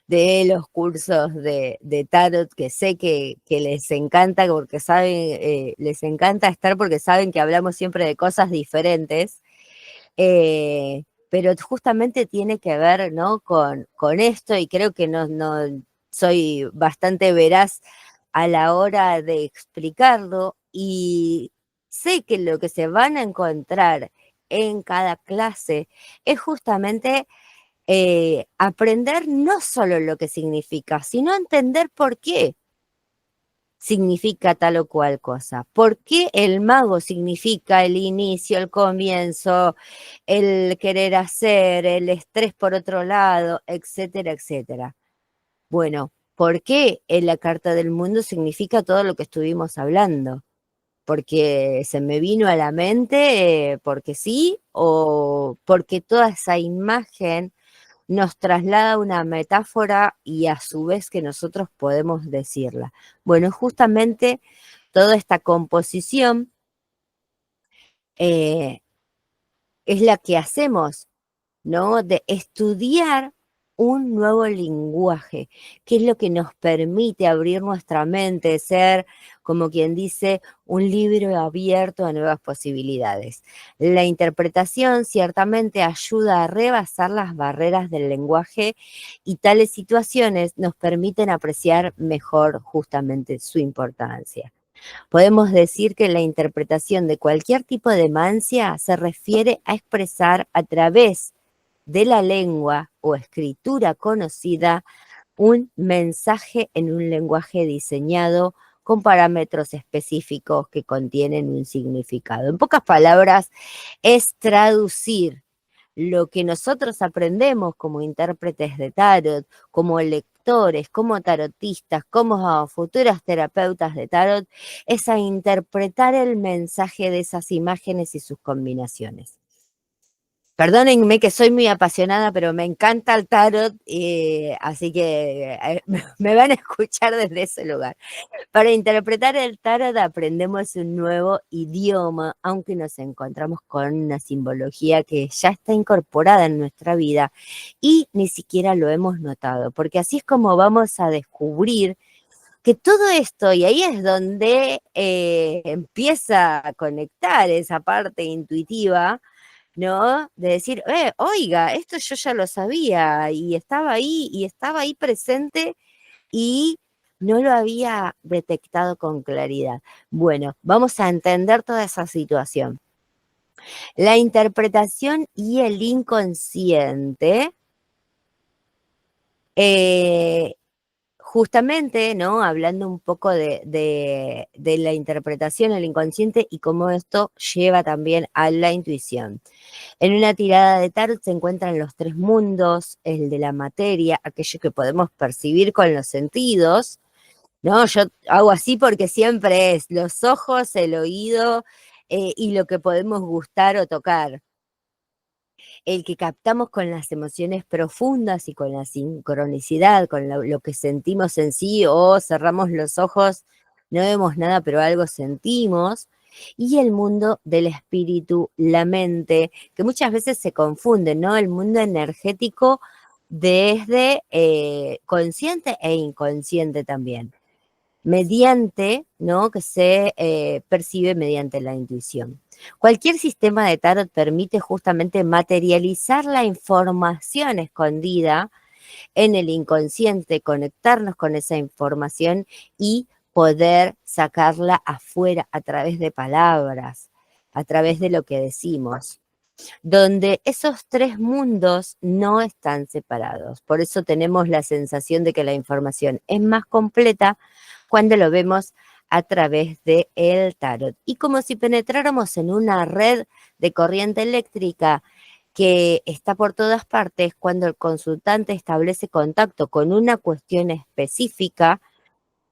de los cursos de tarot, que sé que les encanta, porque saben, les encanta estar porque saben que hablamos siempre de cosas diferentes, pero justamente tiene que ver, ¿no? con esto, y creo que no soy bastante veraz a la hora de explicarlo, y sé que lo que se van a encontrar en cada clase es justamente aprender no solo lo que significa, sino entender por qué significa tal o cual cosa. ¿Por qué el mago significa el inicio, el comienzo, el querer hacer, el estrés por otro lado, etcétera, etcétera? Bueno, ¿por qué en la carta del mundo significa todo lo que estuvimos hablando? Porque se me vino a la mente, porque sí, o porque toda esa imagen nos traslada una metáfora y a su vez que nosotros podemos decirla. Bueno, justamente toda esta composición eh, es la que hacemos, ¿no? De estudiar un nuevo lenguaje, que es lo que nos permite abrir nuestra mente, ser, como quien dice, un libro abierto a nuevas posibilidades. La interpretación ciertamente ayuda a rebasar las barreras del lenguaje, y tales situaciones nos permiten apreciar mejor justamente su importancia. Podemos decir que la interpretación de cualquier tipo de mancia se refiere a expresar a través de la lengua o escritura conocida un mensaje en un lenguaje diseñado con parámetros específicos que contienen un significado. En pocas palabras, es traducir lo que nosotros aprendemos como intérpretes de tarot, como lectores, como tarotistas, como futuras terapeutas de tarot, es a interpretar el mensaje de esas imágenes y sus combinaciones. Perdónenme que soy muy apasionada, pero me encanta el tarot, así que me van a escuchar desde ese lugar. Para interpretar el tarot aprendemos un nuevo idioma, aunque nos encontramos con una simbología que ya está incorporada en nuestra vida y ni siquiera lo hemos notado, porque así es como vamos a descubrir que todo esto, y ahí es donde empieza a conectar esa parte intuitiva, ¿no? De decir, oiga, esto yo ya lo sabía y estaba ahí presente y no lo había detectado con claridad. Bueno, vamos a entender toda esa situación. La interpretación y el inconsciente, justamente, ¿no? Hablando un poco de la interpretación, el inconsciente y cómo esto lleva también a la intuición. En una tirada de tarot se encuentran los tres mundos, el de la materia, aquello que podemos percibir con los sentidos, ¿no? Yo hago así porque siempre es los ojos, el oído y lo que podemos gustar o tocar. El que captamos con las emociones profundas y con la sincronicidad, con lo que sentimos en sí, o cerramos los ojos, no vemos nada, pero algo sentimos. Y el mundo del espíritu, la mente, que muchas veces se confunde, ¿no? El mundo energético desde consciente e inconsciente también, mediante, ¿no? Que se percibe mediante la intuición. Cualquier sistema de tarot permite justamente materializar la información escondida en el inconsciente, conectarnos con esa información y poder sacarla afuera a través de palabras, a través de lo que decimos, donde esos tres mundos no están separados. Por eso tenemos la sensación de que la información es más completa cuando lo vemos a través del tarot. Y como si penetráramos en una red de corriente eléctrica que está por todas partes, cuando el consultante establece contacto con una cuestión específica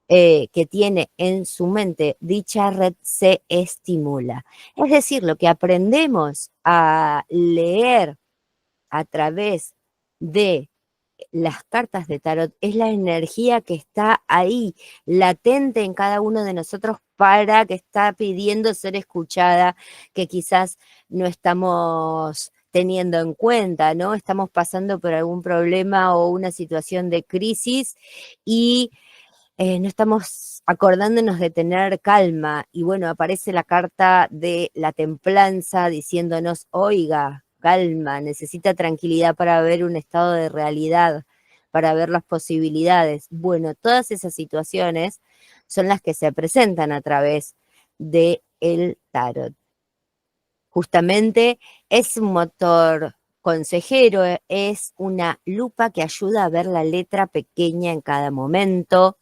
que tiene en su mente, dicha red se estimula. Es decir, lo que aprendemos a leer a través de las cartas de tarot es la energía que está ahí, latente en cada uno de nosotros, para que está pidiendo ser escuchada, que quizás no estamos teniendo en cuenta, ¿no? Estamos pasando por algún problema o una situación de crisis y no estamos acordándonos de tener calma. Y bueno, aparece la carta de la templanza diciéndonos, oiga, calma, necesita tranquilidad para ver un estado de realidad, para ver las posibilidades. Bueno, todas esas situaciones son las que se presentan a través de el tarot. Justamente es un motor consejero, es una lupa que ayuda a ver la letra pequeña en cada momento,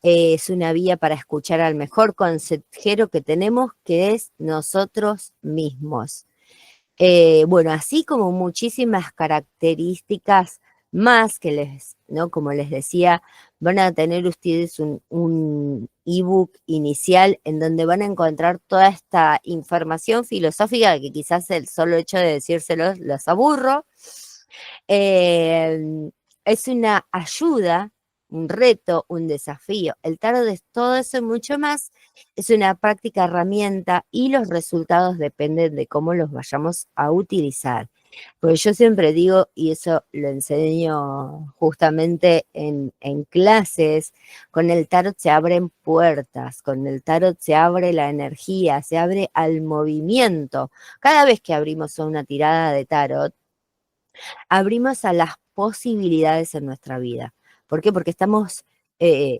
es una vía para escuchar al mejor consejero que tenemos, que es nosotros mismos. Bueno, así como muchísimas características más que ¿no? Como les decía, van a tener ustedes un ebook inicial en donde van a encontrar toda esta información filosófica que quizás el solo hecho de decírselos los aburro. Eh, es una ayuda, un reto, un desafío. El tarot es todo eso y mucho más. Es una práctica herramienta y los resultados dependen de cómo los vayamos a utilizar. Porque yo siempre digo, y eso lo enseño justamente en clases, con el tarot se abren puertas, con el tarot se abre la energía, se abre al movimiento. Cada vez que abrimos una tirada de tarot, abrimos a las posibilidades en nuestra vida. ¿Por qué? Porque estamos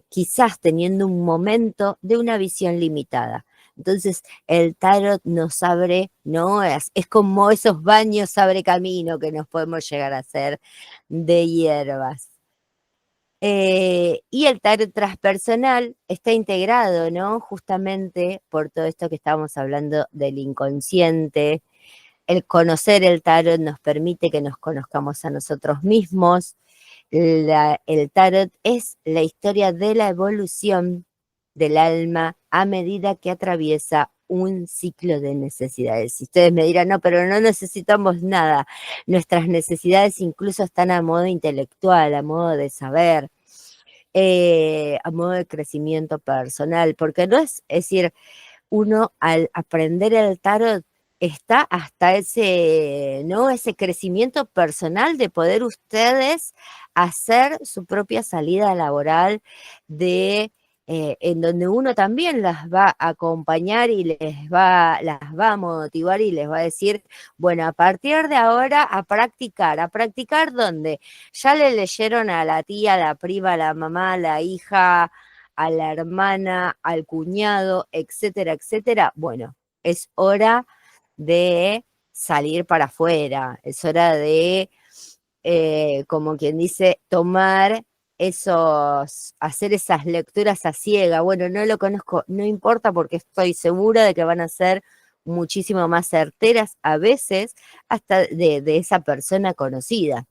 quizás teniendo un momento de una visión limitada. Entonces, el tarot nos abre, ¿no? Es como esos baños abre camino que nos podemos llegar a hacer de hierbas. Y el tarot transpersonal está integrado, ¿no? Justamente por todo esto que estábamos hablando del inconsciente. El conocer el tarot nos permite que nos conozcamos a nosotros mismos. El tarot es la historia de la evolución del alma a medida que atraviesa un ciclo de necesidades. Y ustedes me dirán, no, pero no necesitamos nada. Nuestras necesidades incluso están a modo intelectual, a modo de saber, a modo de crecimiento personal, porque no es decir, uno al aprender el tarot está hasta ese, ¿no? Ese crecimiento personal de poder ustedes hacer su propia salida laboral en donde uno también las va a acompañar y las va a motivar y les va a decir, bueno, a partir de ahora ¿a practicar dónde? Ya le leyeron a la tía, a la prima, a la mamá, a la hija, a la hermana, al cuñado, etcétera, etcétera. Bueno, es hora de salir para afuera, es hora de, como quien dice, hacer esas lecturas a ciega. Bueno, no lo conozco, no importa porque estoy segura de que van a ser muchísimo más certeras, a veces hasta de esa persona conocida.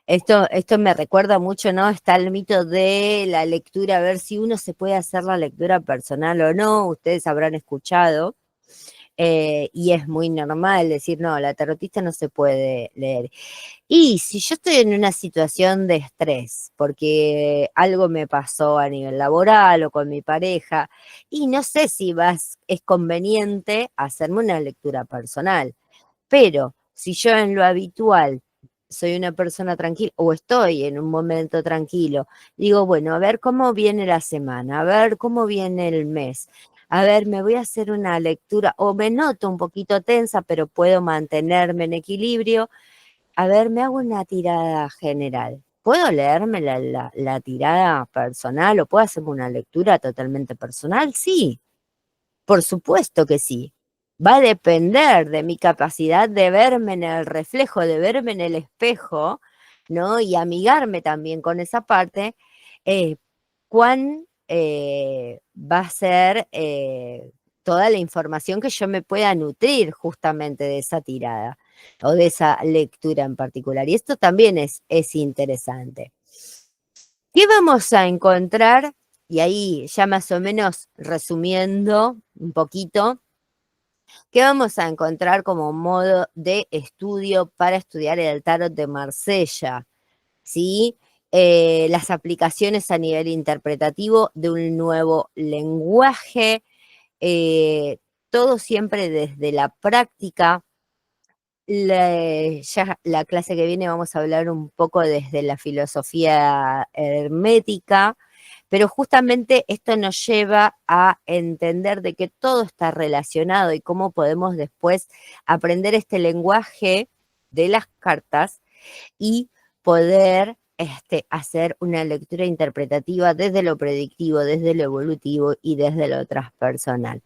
Esto me recuerda mucho, ¿no? Está el mito de la lectura, a ver si uno se puede hacer la lectura personal o no, ustedes habrán escuchado, y es muy normal decir, no, la tarotista no se puede leer. Y si yo estoy en una situación de estrés, porque algo me pasó a nivel laboral o con mi pareja, y no sé si es conveniente hacerme una lectura personal, pero si yo en lo habitual soy una persona tranquila o estoy en un momento tranquilo, digo, bueno, a ver cómo viene la semana, a ver cómo viene el mes, a ver, me voy a hacer una lectura o me noto un poquito tensa, pero puedo mantenerme en equilibrio. A ver, me hago una tirada general. ¿Puedo leerme la tirada personal o puedo hacerme una lectura totalmente personal? Sí, por supuesto que sí. Va a depender de mi capacidad de verme en el reflejo, de verme en el espejo, ¿no? Y amigarme también con esa parte, cuán va a ser toda la información que yo me pueda nutrir justamente de esa tirada o de esa lectura en particular. Y esto también es interesante. ¿Qué vamos a encontrar? Y ahí ya más o menos resumiendo un poquito, ¿qué vamos a encontrar como modo de estudio para estudiar el tarot de Marsella? ¿Sí? Las aplicaciones a nivel interpretativo de un nuevo lenguaje, todo siempre desde la práctica, Ya la clase que viene vamos a hablar un poco desde la filosofía hermética, pero justamente esto nos lleva a entender de que todo está relacionado y cómo podemos después aprender este lenguaje de las cartas y poder hacer una lectura interpretativa desde lo predictivo, desde lo evolutivo y desde lo transpersonal.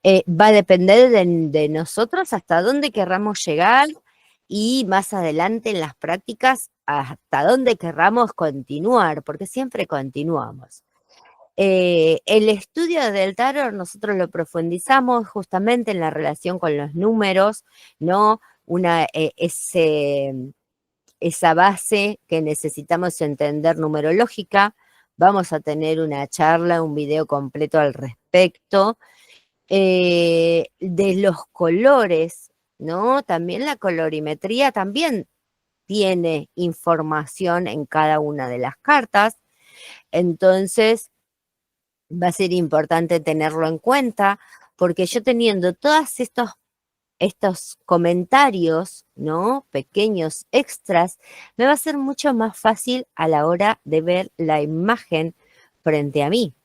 Va a depender de nosotros hasta dónde querramos llegar y más adelante en las prácticas hasta dónde querramos continuar, porque siempre continuamos. El estudio del tarot nosotros lo profundizamos justamente en la relación con los números, ¿no? Esa base que necesitamos entender numerológica. Vamos a tener una charla, un video completo al respecto. De los colores, ¿no? También la colorimetría también tiene información en cada una de las cartas, entonces va a ser importante tenerlo en cuenta, porque yo teniendo todos estos comentarios, ¿no? Pequeños extras, me va a ser mucho más fácil a la hora de ver la imagen frente a mí.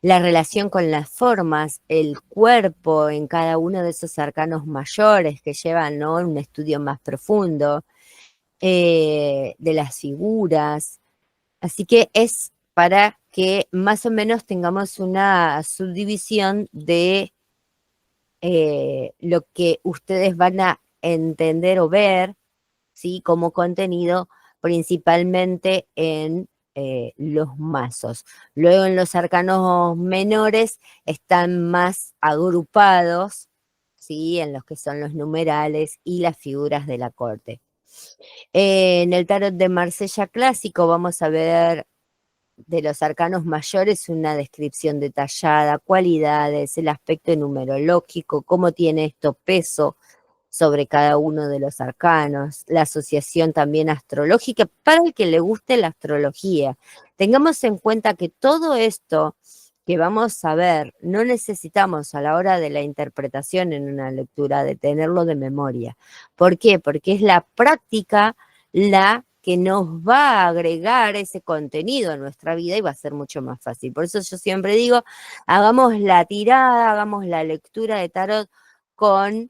La relación con las formas, el cuerpo en cada uno de esos arcanos mayores que llevan, ¿no?, un estudio más profundo, de las figuras. Así que es para que más o menos tengamos una subdivisión de lo que ustedes van a entender o ver, ¿sí?, como contenido, principalmente en los mazos. Luego en los arcanos menores están más agrupados, ¿sí?, en los que son los numerales y las figuras de la corte. En el tarot de Marsella clásico vamos a ver de los arcanos mayores una descripción detallada, cualidades, el aspecto numerológico, cómo tiene esto peso sobre cada uno de los arcanos, la asociación también astrológica para el que le guste la astrología. Tengamos en cuenta que todo esto que vamos a ver no necesitamos a la hora de la interpretación en una lectura de tenerlo de memoria. ¿Por qué? Porque es la práctica la que nos va a agregar ese contenido a nuestra vida y va a ser mucho más fácil. Por eso yo siempre digo, hagamos la tirada, hagamos la lectura de tarot con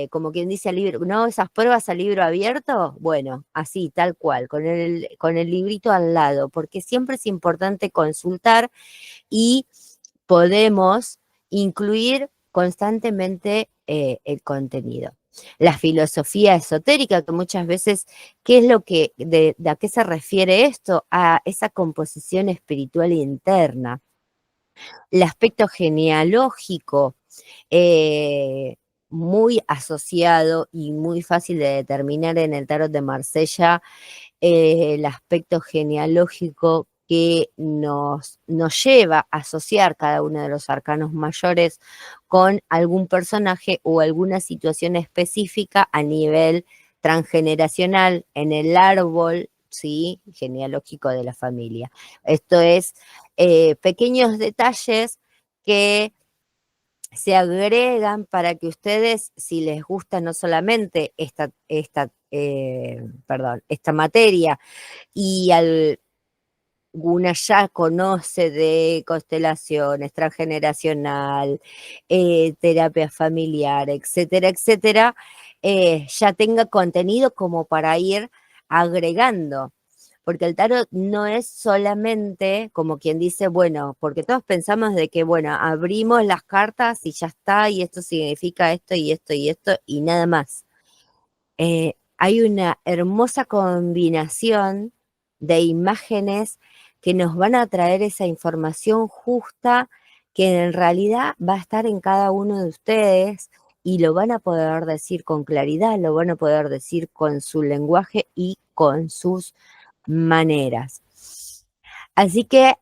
como quien dice al libro, ¿no? Esas pruebas a libro abierto, bueno, así, tal cual, con el librito al lado, porque siempre es importante consultar y podemos incluir constantemente el contenido. La filosofía esotérica, que muchas veces, ¿qué es lo que, de a qué se refiere esto? A esa composición espiritual interna. El aspecto genealógico, muy asociado y muy fácil de determinar en el tarot de Marsella, el aspecto genealógico que nos lleva a asociar cada uno de los arcanos mayores con algún personaje o alguna situación específica a nivel transgeneracional en el árbol, ¿sí?, genealógico de la familia. Esto es pequeños detalles que se agregan para que ustedes, si les gusta no solamente esta materia y alguna ya conoce de constelaciones, transgeneracional, terapia familiar, etcétera, etcétera, ya tenga contenido como para ir agregando. Porque el tarot no es solamente como quien dice, bueno, porque todos pensamos de que, bueno, abrimos las cartas y ya está, y esto significa esto y esto y esto y nada más. Hay una hermosa combinación de imágenes que nos van a traer esa información justa que en realidad va a estar en cada uno de ustedes y lo van a poder decir con claridad, lo van a poder decir con su lenguaje y con sus maneras. Así que,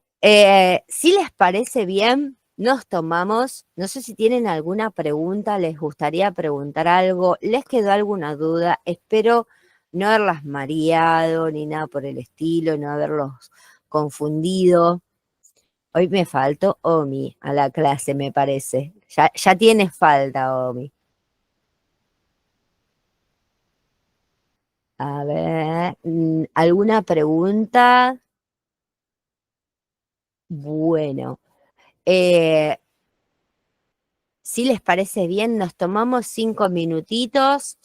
si les parece bien, nos tomamos, no sé si tienen alguna pregunta, les gustaría preguntar algo, les quedó alguna duda, espero no haberlas mareado ni nada por el estilo, no haberlos confundido. Hoy me faltó Omi a la clase, me parece. Ya tiene falta, Omi. A ver, ¿alguna pregunta? Bueno, eh, si les parece bien, nos tomamos 5 minutitos,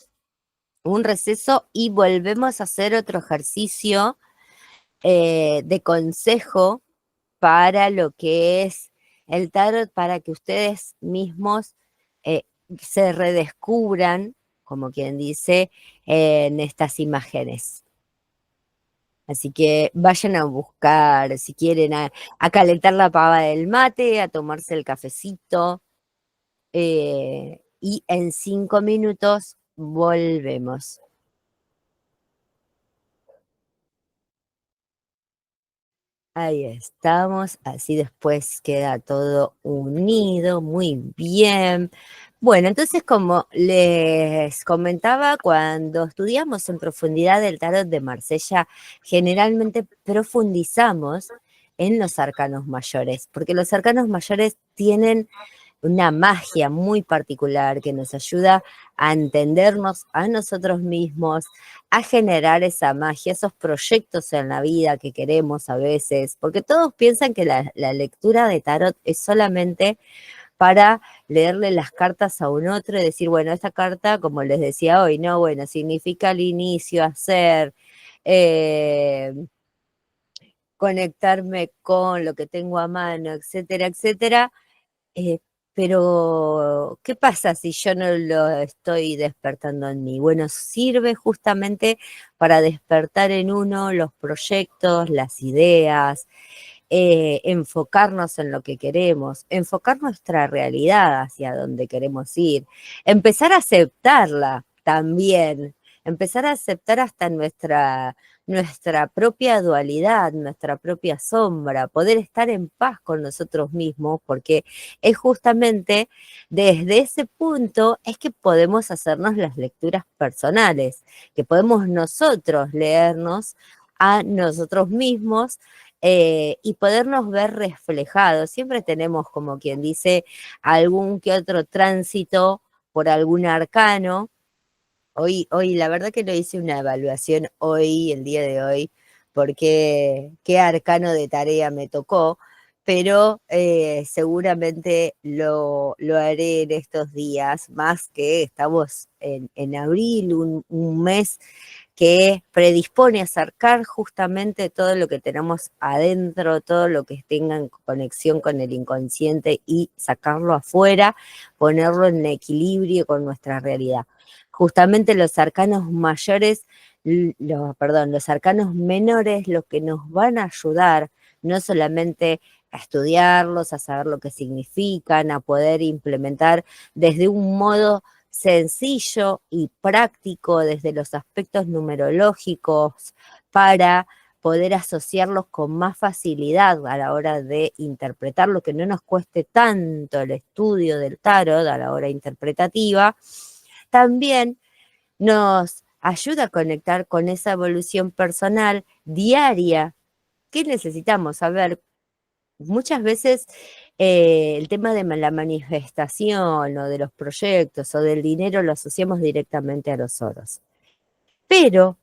un receso y volvemos a hacer otro ejercicio de consejo para lo que es el tarot, para que ustedes mismos eh, se redescubran, como quien dice, en estas imágenes. Así que vayan a buscar, si quieren, a calentar la pava del mate, a tomarse el cafecito, y en 5 minutos volvemos. Ahí estamos, así después queda todo unido, muy bien. Bueno, entonces como les comentaba, cuando estudiamos en profundidad el tarot de Marsella, generalmente profundizamos en los arcanos mayores, porque los arcanos mayores tienen una magia muy particular que nos ayuda a entendernos a nosotros mismos, a generar esa magia, esos proyectos en la vida que queremos a veces, porque todos piensan que la lectura de tarot es solamente para leerle las cartas a un otro y decir, bueno, esta carta, como les decía hoy, no, bueno, significa el inicio, hacer, eh, conectarme con lo que tengo a mano, etcétera, etcétera. Eh, pero, ¿qué pasa si yo no lo estoy despertando en mí? Bueno, sirve justamente para despertar en uno los proyectos, las ideas, enfocarnos en lo que queremos, enfocar nuestra realidad hacia donde queremos ir, empezar a aceptarla también, empezar a aceptar hasta nuestra propia dualidad, nuestra propia sombra, poder estar en paz con nosotros mismos, porque es justamente desde ese punto es que podemos hacernos las lecturas personales, que podemos nosotros leernos a nosotros mismos, y podernos ver reflejados. Siempre tenemos, como quien dice, algún que otro tránsito por algún arcano. Hoy, la verdad que no hice una evaluación hoy, el día de hoy, porque qué arcano de tarea me tocó, pero seguramente lo haré en estos días, más que estamos en abril, un mes que predispone a acercar justamente todo lo que tenemos adentro, todo lo que tenga en conexión con el inconsciente y sacarlo afuera, ponerlo en equilibrio con nuestra realidad. Justamente los arcanos mayores, los arcanos menores, lo que nos van a ayudar, no solamente a estudiarlos, a saber lo que significan, a poder implementar desde un modo sencillo y práctico desde los aspectos numerológicos para poder asociarlos con más facilidad a la hora de interpretarlo, que no nos cueste tanto el estudio del tarot a la hora interpretativa, también nos ayuda a conectar con esa evolución personal diaria que necesitamos. A ver, muchas veces el tema de la manifestación o de los proyectos o del dinero lo asociamos directamente a los oros. Pero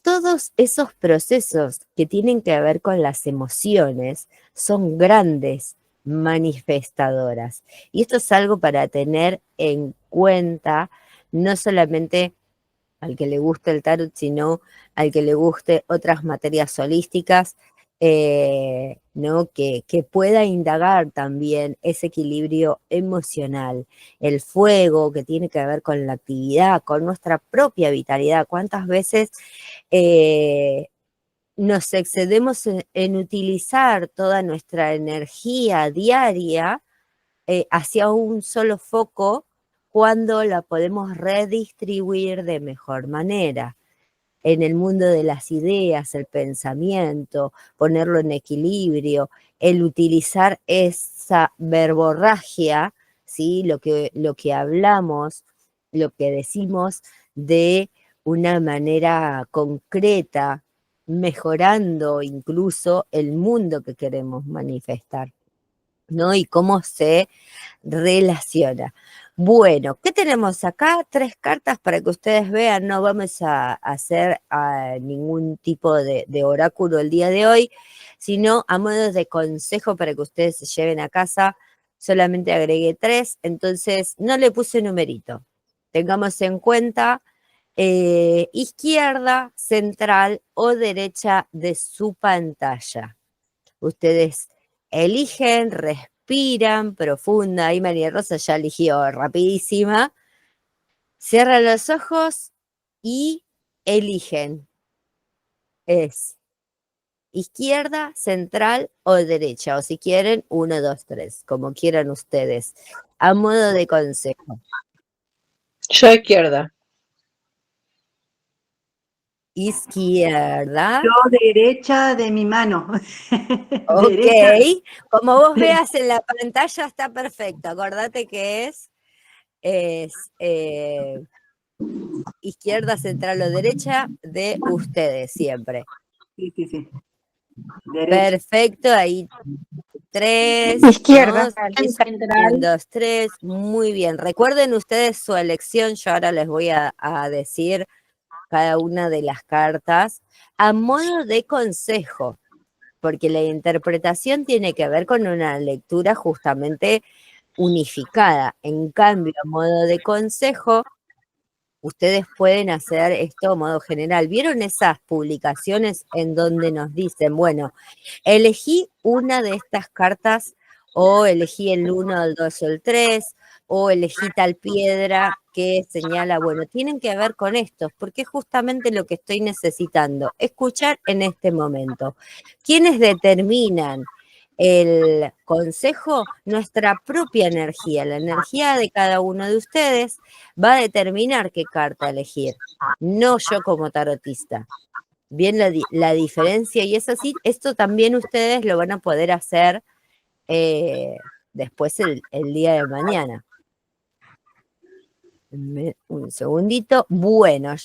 todos esos procesos que tienen que ver con las emociones son grandes manifestadoras. Y esto es algo para tener en cuenta, no solamente al que le guste el tarot, sino al que le guste otras materias holísticas, ¿no? Que pueda indagar también ese equilibrio emocional, el fuego que tiene que ver con la actividad, con nuestra propia vitalidad. ¿Cuántas veces eh, nos excedemos en utilizar toda nuestra energía diaria hacia un solo foco cuando la podemos redistribuir de mejor manera? En el mundo de las ideas, el pensamiento, ponerlo en equilibrio, el utilizar esa verborragia, ¿sí? Lo que hablamos, lo que decimos de una manera concreta, mejorando incluso el mundo que queremos manifestar, ¿no? Y cómo se relaciona. Bueno, ¿qué tenemos acá? 3 cartas para que ustedes vean, no vamos a hacer ningún tipo de oráculo el día de hoy, sino a modo de consejo para que ustedes se lleven a casa. Solamente agregué 3, entonces no le puse numerito. Tengamos en cuenta izquierda, central o derecha de su pantalla. Ustedes eligen, respiran profunda. Y María Rosa ya eligió rapidísima. Cierran los ojos y eligen. Es izquierda, central o derecha. O si quieren, 1, 2, 3. Como quieran ustedes. A modo de consejo. Yo izquierda. Izquierda. Yo derecha de mi mano. Ok. Derecha. Como vos veas en la pantalla está perfecto. Acordate que es izquierda, central o derecha de ustedes siempre. Sí, sí, sí. Derecha. Perfecto, ahí 3, Izquierda. ¿no? Central. 1, 2, 3, muy bien. Recuerden ustedes su elección, yo ahora les voy a decir cada una de las cartas a modo de consejo, porque la interpretación tiene que ver con una lectura justamente unificada. En cambio, a modo de consejo, ustedes pueden hacer esto a modo general. ¿Vieron esas publicaciones en donde nos dicen, bueno, elegí una de estas cartas o elegí el 1, el 2 o el 3 o elegí tal piedra que señala, bueno, tienen que ver con estos, porque es justamente lo que estoy necesitando, escuchar en este momento. ¿Quiénes determinan el consejo? Nuestra propia energía, la energía de cada uno de ustedes va a determinar qué carta elegir, no yo como tarotista. Bien la diferencia, y es así, esto también ustedes lo van a poder hacer después el día de mañana. Un segundito. Bueno,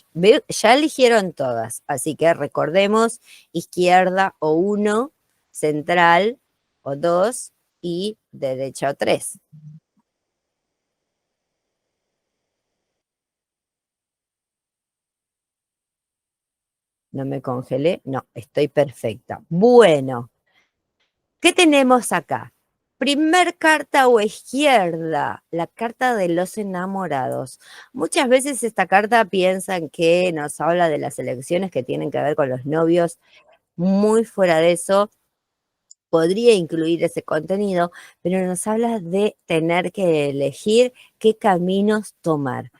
ya eligieron todas, así que recordemos izquierda o 1, central o 2 y derecha o 3. No me congelé, no, estoy perfecta. Bueno, ¿qué tenemos acá? Primer carta o izquierda, la carta de los enamorados. Muchas veces esta carta piensan que nos habla de las elecciones que tienen que ver con los novios. Muy fuera de eso, podría incluir ese contenido, pero nos habla de tener que elegir qué caminos tomar.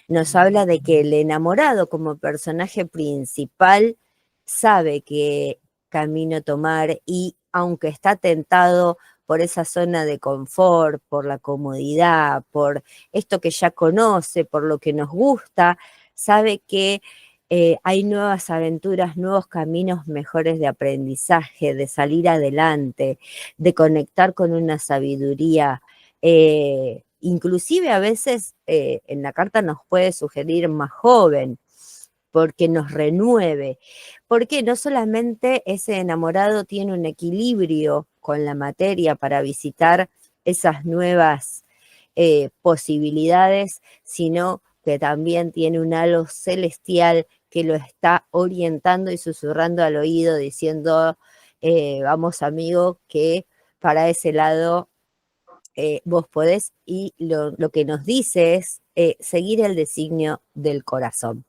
Nos habla de que el enamorado como personaje principal sabe qué camino tomar y aunque está tentado por esa zona de confort, por la comodidad, por esto que ya conoce, por lo que nos gusta, sabe que hay nuevas aventuras, nuevos caminos mejores de aprendizaje, de salir adelante, de conectar con una sabiduría. Inclusive a veces en la carta nos puede sugerir más joven, porque nos renueve, porque no solamente ese enamorado tiene un equilibrio con la materia para visitar esas nuevas posibilidades, sino que también tiene un halo celestial que lo está orientando y susurrando al oído, diciendo, vamos amigo, que para ese lado vos podés, y lo que nos dice es seguir el designio del corazón.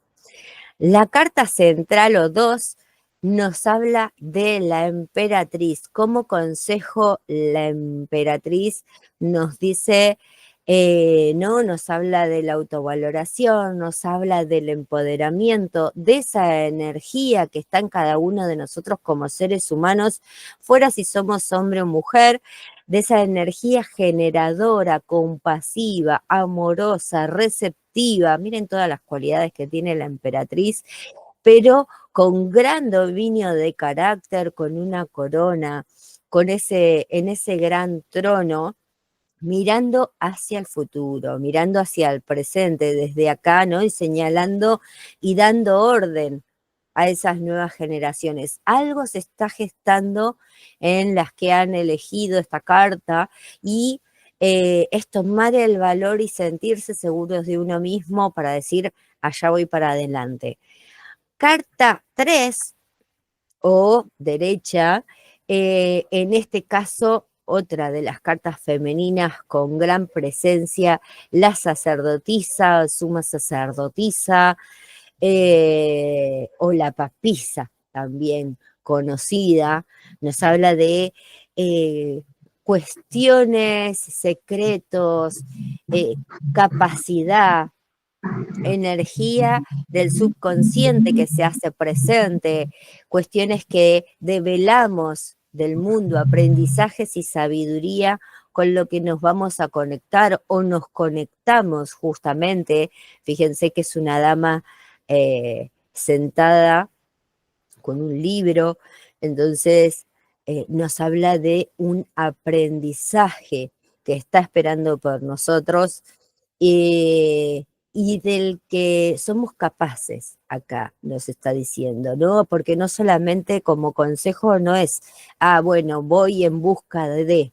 La carta central o 2 nos habla de la emperatriz. Como consejo, la emperatriz nos dice, ¿no? Nos habla de la autovaloración, nos habla del empoderamiento, de esa energía que está en cada uno de nosotros como seres humanos, fuera si somos hombre o mujer, de esa energía generadora, compasiva, amorosa, receptiva. Miren todas las cualidades que tiene la emperatriz, pero con gran dominio de carácter, con una corona, en ese gran trono, mirando hacia el futuro, mirando hacia el presente desde acá, ¿no? Y señalando y dando orden a esas nuevas generaciones. Algo se está gestando en las que han elegido esta carta y es tomar el valor y sentirse seguros de uno mismo para decir, allá voy para adelante. Carta 3 o derecha, en este caso, otra de las cartas femeninas con gran presencia, la sacerdotisa, suma sacerdotisa, o la papisa, también conocida, nos habla de cuestiones, secretos, capacidad, energía del subconsciente que se hace presente, cuestiones que develamos del mundo, aprendizajes y sabiduría con lo que nos vamos a conectar o nos conectamos justamente. Fíjense que es una dama sentada con un libro, entonces nos habla de un aprendizaje que está esperando por nosotros y del que somos capaces, acá nos está diciendo, ¿no? Porque no solamente como consejo no es, bueno, voy en busca de,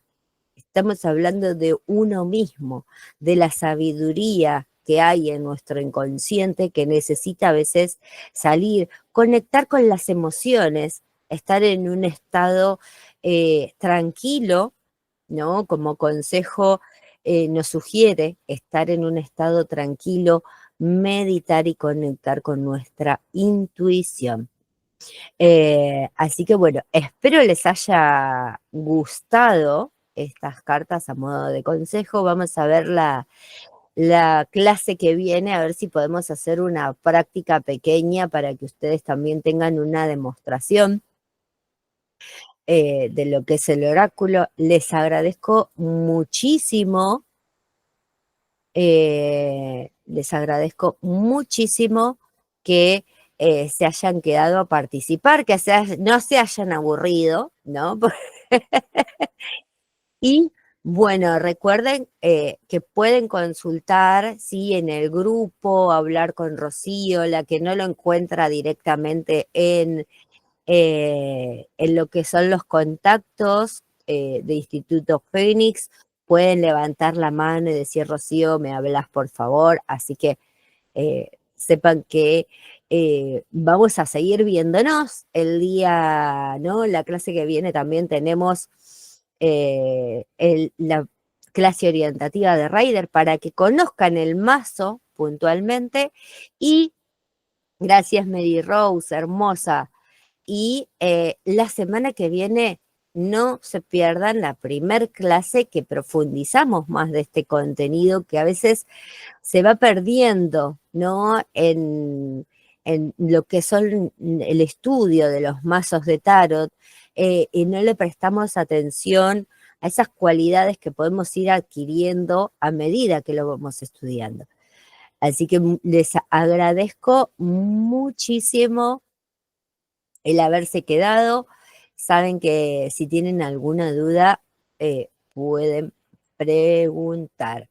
estamos hablando de uno mismo, de la sabiduría que hay en nuestro inconsciente que necesita a veces salir, conectar con las emociones, estar en un estado tranquilo, ¿no? Como consejo nos sugiere estar en un estado tranquilo, meditar y conectar con nuestra intuición. Así que bueno, espero les haya gustado estas cartas a modo de consejo. Vamos a ver la clase que viene, a ver si podemos hacer una práctica pequeña para que ustedes también tengan una demostración de lo que es el oráculo. Les agradezco muchísimo, que se hayan quedado a participar, que no se hayan aburrido, ¿no? Y bueno, recuerden que pueden consultar, sí, en el grupo, hablar con Rocío, la que no lo encuentra directamente en lo que son los contactos de Instituto Fénix, pueden levantar la mano y decir, Rocío, me hablas por favor, así que sepan que vamos a seguir viéndonos el día, ¿no? La clase que viene también tenemos la clase orientativa de Rider para que conozcan el mazo puntualmente y gracias Mary Rose, hermosa. Y la semana que viene no se pierdan la primer clase que profundizamos más de este contenido que a veces se va perdiendo, ¿no? En lo que son el estudio de los mazos de tarot y no le prestamos atención a esas cualidades que podemos ir adquiriendo a medida que lo vamos estudiando. Así que les agradezco muchísimo el haberse quedado. Saben que si tienen alguna duda pueden preguntar.